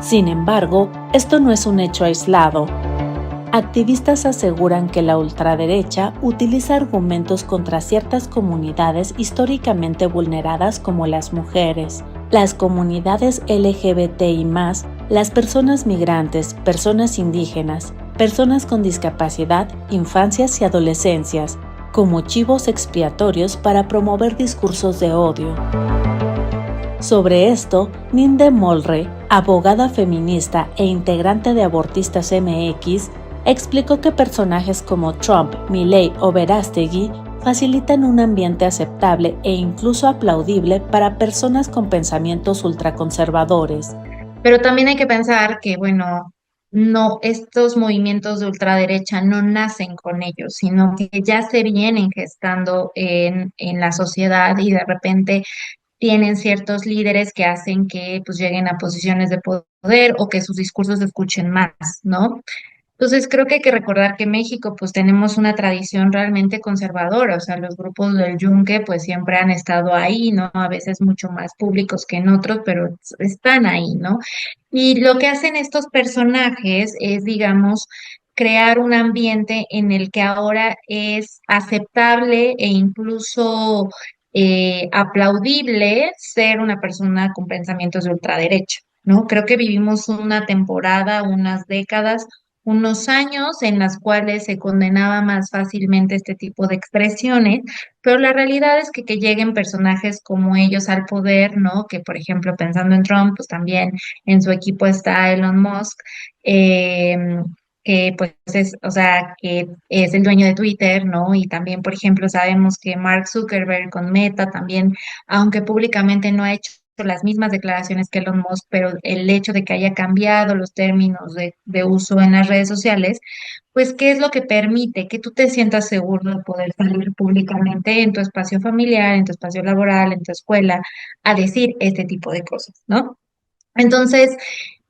Sin embargo, esto no es un hecho aislado. Activistas aseguran que la ultraderecha utiliza argumentos contra ciertas comunidades históricamente vulneradas como las mujeres, las comunidades LGBTI+, las personas migrantes, personas indígenas, personas con discapacidad, infancias y adolescencias, como chivos expiatorios para promover discursos de odio. Sobre esto, Ninde Molre, abogada feminista e integrante de Abortistas MX, explicó que personajes como Trump, Milei o Verástegui facilitan un ambiente aceptable e incluso aplaudible para personas con pensamientos ultraconservadores. Pero también hay que pensar que, bueno, no, estos movimientos de ultraderecha no nacen con ellos, sino que ya se vienen gestando en la sociedad y de repente tienen ciertos líderes que hacen que pues lleguen a posiciones de poder o que sus discursos se escuchen más, ¿no? Entonces creo que hay que recordar que México pues tenemos una tradición realmente conservadora, o sea, los grupos del Yunque pues siempre han estado ahí, ¿no? A veces mucho más públicos que en otros, pero están ahí, ¿no? Y lo que hacen estos personajes es, digamos, crear un ambiente en el que ahora es aceptable e incluso aplaudible ser una persona con pensamientos de ultraderecha, ¿no? Creo que vivimos una temporada, unas décadas, unos años en las cuales se condenaba más fácilmente este tipo de expresiones, pero la realidad es que lleguen personajes como ellos al poder, ¿no? Que por ejemplo, pensando en Trump, pues también en su equipo está Elon Musk, que pues es, o sea, que es el dueño de Twitter, ¿no? Y también, por ejemplo, sabemos que Mark Zuckerberg con Meta también, aunque públicamente no ha hecho las mismas declaraciones que Elon Musk, pero el hecho de que haya cambiado los términos de uso en las redes sociales, pues, ¿qué es lo que permite que tú te sientas seguro de poder salir públicamente en tu espacio familiar, en tu espacio laboral, en tu escuela, a decir este tipo de cosas, ¿no? Entonces,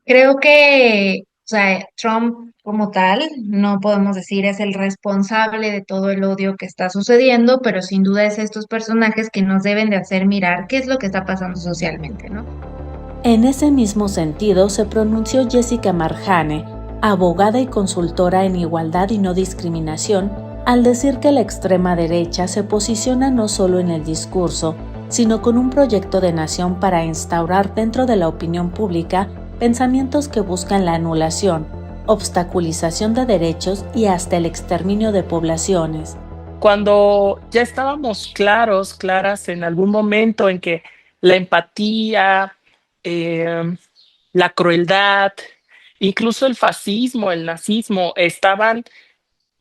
creo que, o sea, Trump como tal, no podemos decir es el responsable de todo el odio que está sucediendo, pero sin duda es estos personajes que nos deben de hacer mirar qué es lo que está pasando socialmente, ¿no? En ese mismo sentido se pronunció Jessica Marjane, abogada y consultora en igualdad y no discriminación, al decir que la extrema derecha se posiciona no solo en el discurso, sino con un proyecto de nación para instaurar dentro de la opinión pública pensamientos que buscan la anulación, obstaculización de derechos y hasta el exterminio de poblaciones. Cuando ya estábamos claras en algún momento en que la empatía, la crueldad, incluso el fascismo, el nazismo, estaban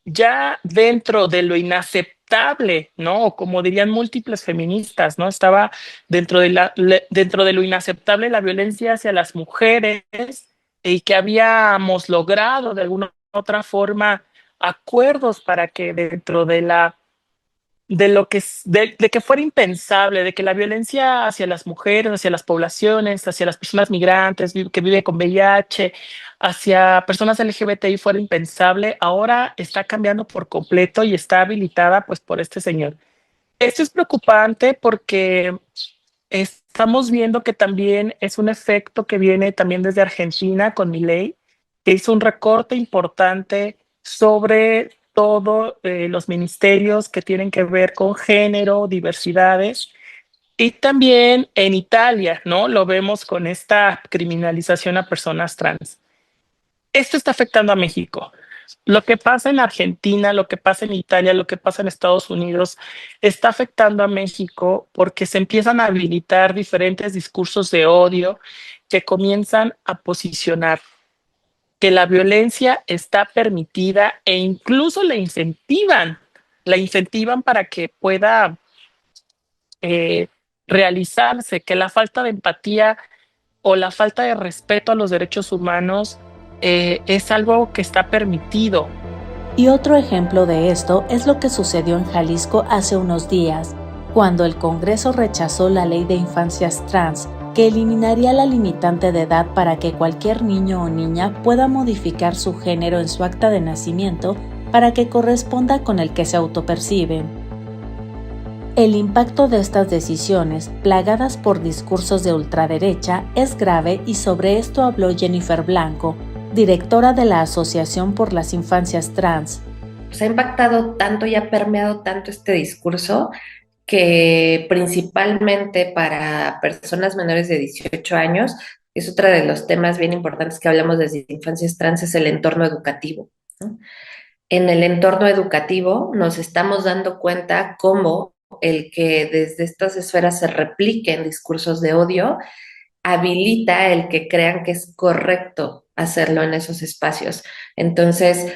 ya dentro de lo inaceptable, ¿no? O como dirían múltiples feministas, ¿no? Estaba dentro de lo inaceptable la violencia hacia las mujeres y que habíamos logrado de alguna otra forma acuerdos para que dentro de que fuera impensable, de que la violencia hacia las mujeres, hacia las poblaciones, hacia las personas migrantes que viven con VIH, hacia personas LGBTI fuera impensable, ahora está cambiando por completo y está habilitada pues por este señor. Esto es preocupante porque estamos viendo que también es un efecto que viene también desde Argentina con Milei, que hizo un recorte importante sobre todos los ministerios que tienen que ver con género, diversidades, y también en Italia, ¿no? Lo vemos con esta criminalización a personas trans. Esto está afectando a México. Lo que pasa en Argentina, lo que pasa en Italia, lo que pasa en Estados Unidos, está afectando a México porque se empiezan a habilitar diferentes discursos de odio que comienzan a posicionar que la violencia está permitida e incluso la incentivan para que pueda realizarse, que la falta de empatía o la falta de respeto a los derechos humanos es algo que está permitido. Y otro ejemplo de esto es lo que sucedió en Jalisco hace unos días, cuando el Congreso rechazó la ley de infancias trans, que eliminaría la limitante de edad para que cualquier niño o niña pueda modificar su género en su acta de nacimiento para que corresponda con el que se autoperciben. El impacto de estas decisiones, plagadas por discursos de ultraderecha, es grave y sobre esto habló Jennifer Blanco, directora de la Asociación por las Infancias Trans. Ha impactado tanto y ha permeado tanto este discurso que principalmente para personas menores de 18 años, es otro de los temas bien importantes que hablamos desde Infancias Trans, es el entorno educativo, ¿no? En el entorno educativo nos estamos dando cuenta cómo el que desde estas esferas se repliquen discursos de odio habilita el que crean que es correcto hacerlo en esos espacios. Entonces,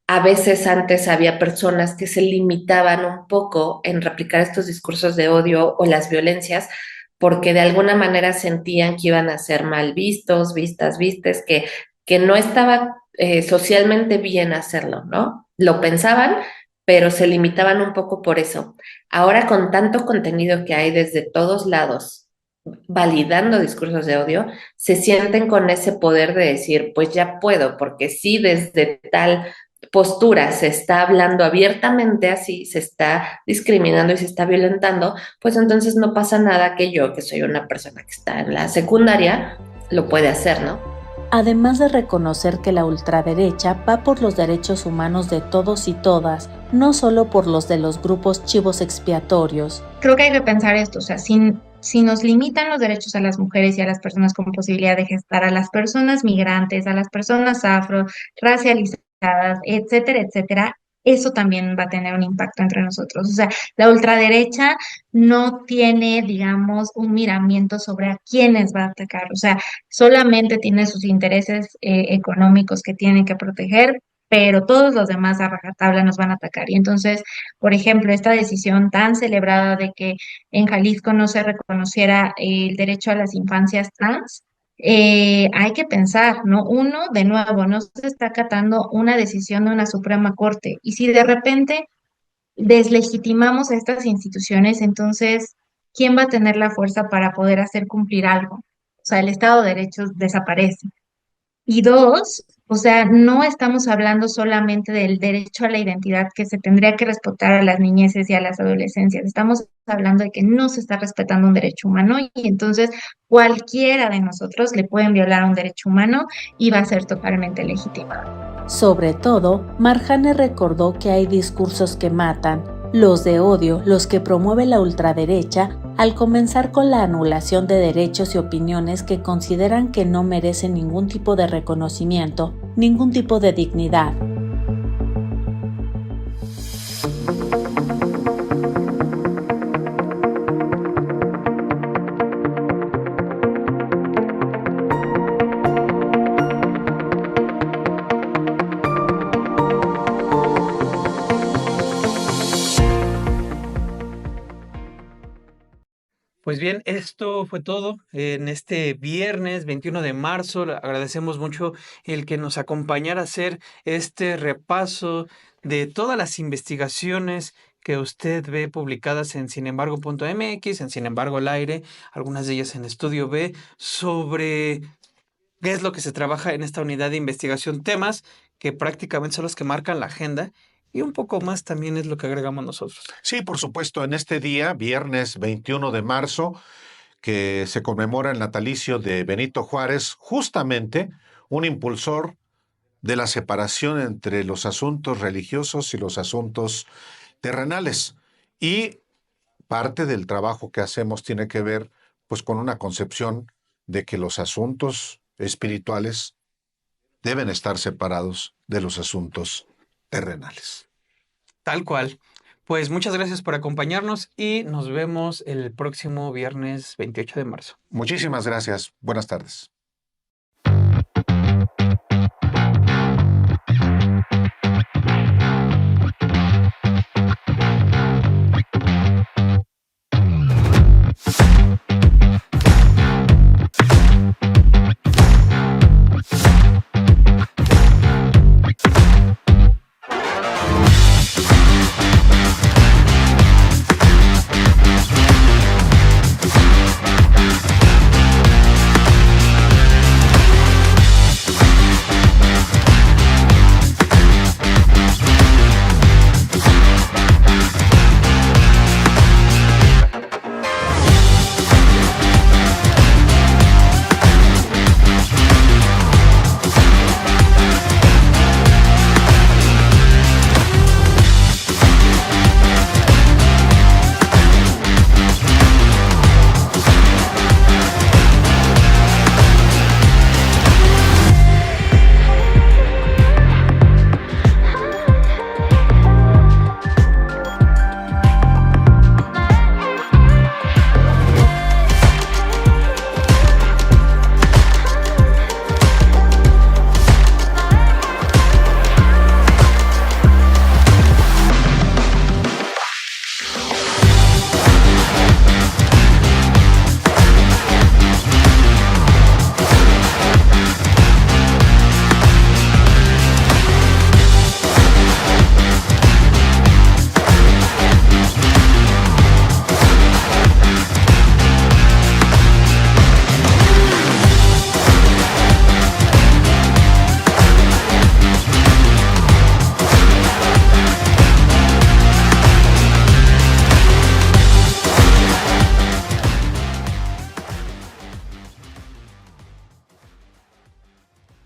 a veces antes había personas que se limitaban un poco en replicar estos discursos de odio o las violencias porque de alguna manera sentían que iban a ser mal vistos, vistes, que no estaba socialmente bien hacerlo, ¿no? Lo pensaban, pero se limitaban un poco por eso. Ahora con tanto contenido que hay desde todos lados, validando discursos de odio, se sienten con ese poder de decir, pues ya puedo, porque sí desde tal postura se está hablando abiertamente así, se está discriminando y se está violentando, pues entonces no pasa nada que yo, que soy una persona que está en la secundaria, lo puede hacer, ¿no? Además de reconocer que la ultraderecha va por los derechos humanos de todos y todas, no solo por los de los grupos chivos expiatorios. Creo que hay que pensar esto, o sea, si nos limitan los derechos a las mujeres y a las personas con posibilidad de gestar, a las personas migrantes, a las personas afro, racializadas, etcétera, etcétera, eso también va a tener un impacto entre nosotros. O sea, la ultraderecha no tiene, digamos, un miramiento sobre a quiénes va a atacar. O sea, solamente tiene sus intereses económicos que tiene que proteger, pero todos los demás a rajatabla nos van a atacar. Y entonces, por ejemplo, esta decisión tan celebrada de que en Jalisco no se reconociera el derecho a las infancias trans, hay que pensar, ¿no? Uno, de nuevo, no se está acatando una decisión de una Suprema Corte. Y si de repente deslegitimamos a estas instituciones, entonces, ¿quién va a tener la fuerza para poder hacer cumplir algo? O sea, el Estado de Derecho desaparece. Y dos, o sea, no estamos hablando solamente del derecho a la identidad que se tendría que respetar a las niñeces y a las adolescencias. Estamos hablando de que no se está respetando un derecho humano y entonces cualquiera de nosotros le pueden violar un derecho humano y va a ser totalmente legitimado. Sobre todo, Marjane recordó que hay discursos que matan, los de odio, los que promueve la ultraderecha, al comenzar con la anulación de derechos y opiniones que consideran que no merecen ningún tipo de reconocimiento, ningún tipo de dignidad. Pues bien, esto fue todo en este viernes 21 de marzo. Le agradecemos mucho el que nos acompañara a hacer este repaso de todas las investigaciones que usted ve publicadas en sinembargo.mx, en Sin embargo al aire, algunas de ellas en Estudio B, sobre qué es lo que se trabaja en esta unidad de investigación, temas que prácticamente son los que marcan la agenda. Y un poco más también es lo que agregamos nosotros. Sí, por supuesto, en este día, viernes 21 de marzo, que se conmemora el natalicio de Benito Juárez, justamente un impulsor de la separación entre los asuntos religiosos y los asuntos terrenales. Y parte del trabajo que hacemos tiene que ver, pues, con una concepción de que los asuntos espirituales deben estar separados de los asuntos terrenales. Tal cual. Pues muchas gracias por acompañarnos y nos vemos el próximo viernes 28 de marzo. Muchísimas gracias. Buenas tardes.